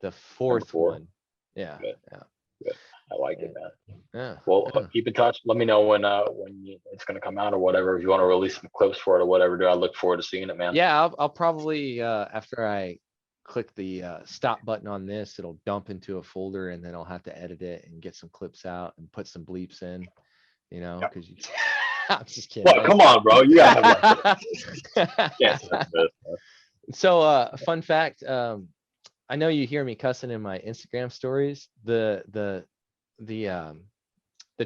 the Number 4th 4. one. Yeah. Good. Yeah. Good. I like Yeah. it, man. Yeah. Well, Yeah. keep in touch. Let me know when it's gonna come out or whatever. If you want to release some clips for it or whatever, dude, I look forward to seeing it, man. Yeah, I'll probably after I click the stop button on this, it'll dump into a folder, and then I'll have to edit it and get some clips out and put some bleeps in, Yep. because I'm just kidding. Well, come on, bro. You gotta have yes, that's this, man. So fun fact, I know you hear me cussing in my Instagram stories. The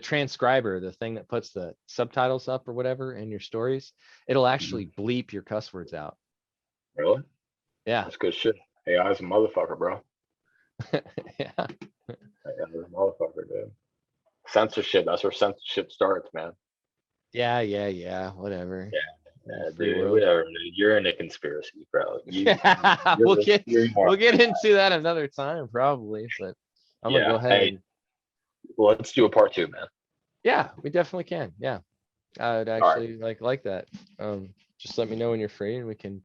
transcriber, the thing that puts the subtitles up or whatever in your stories, it'll actually bleep your cuss words out. Really? Yeah. That's good shit. AI's a motherfucker, bro. Yeah. AI's a motherfucker, dude. Censorship. That's where censorship starts, man. Yeah. Whatever. Yeah, Free dude. world. Whatever, dude. You're in a conspiracy, bro. We'll get into that another time probably, but I'm gonna go ahead and well, let's do a part 2, man. yeah, we definitely can. Yeah. I would right. actually like that. Just let me know when you're free and we can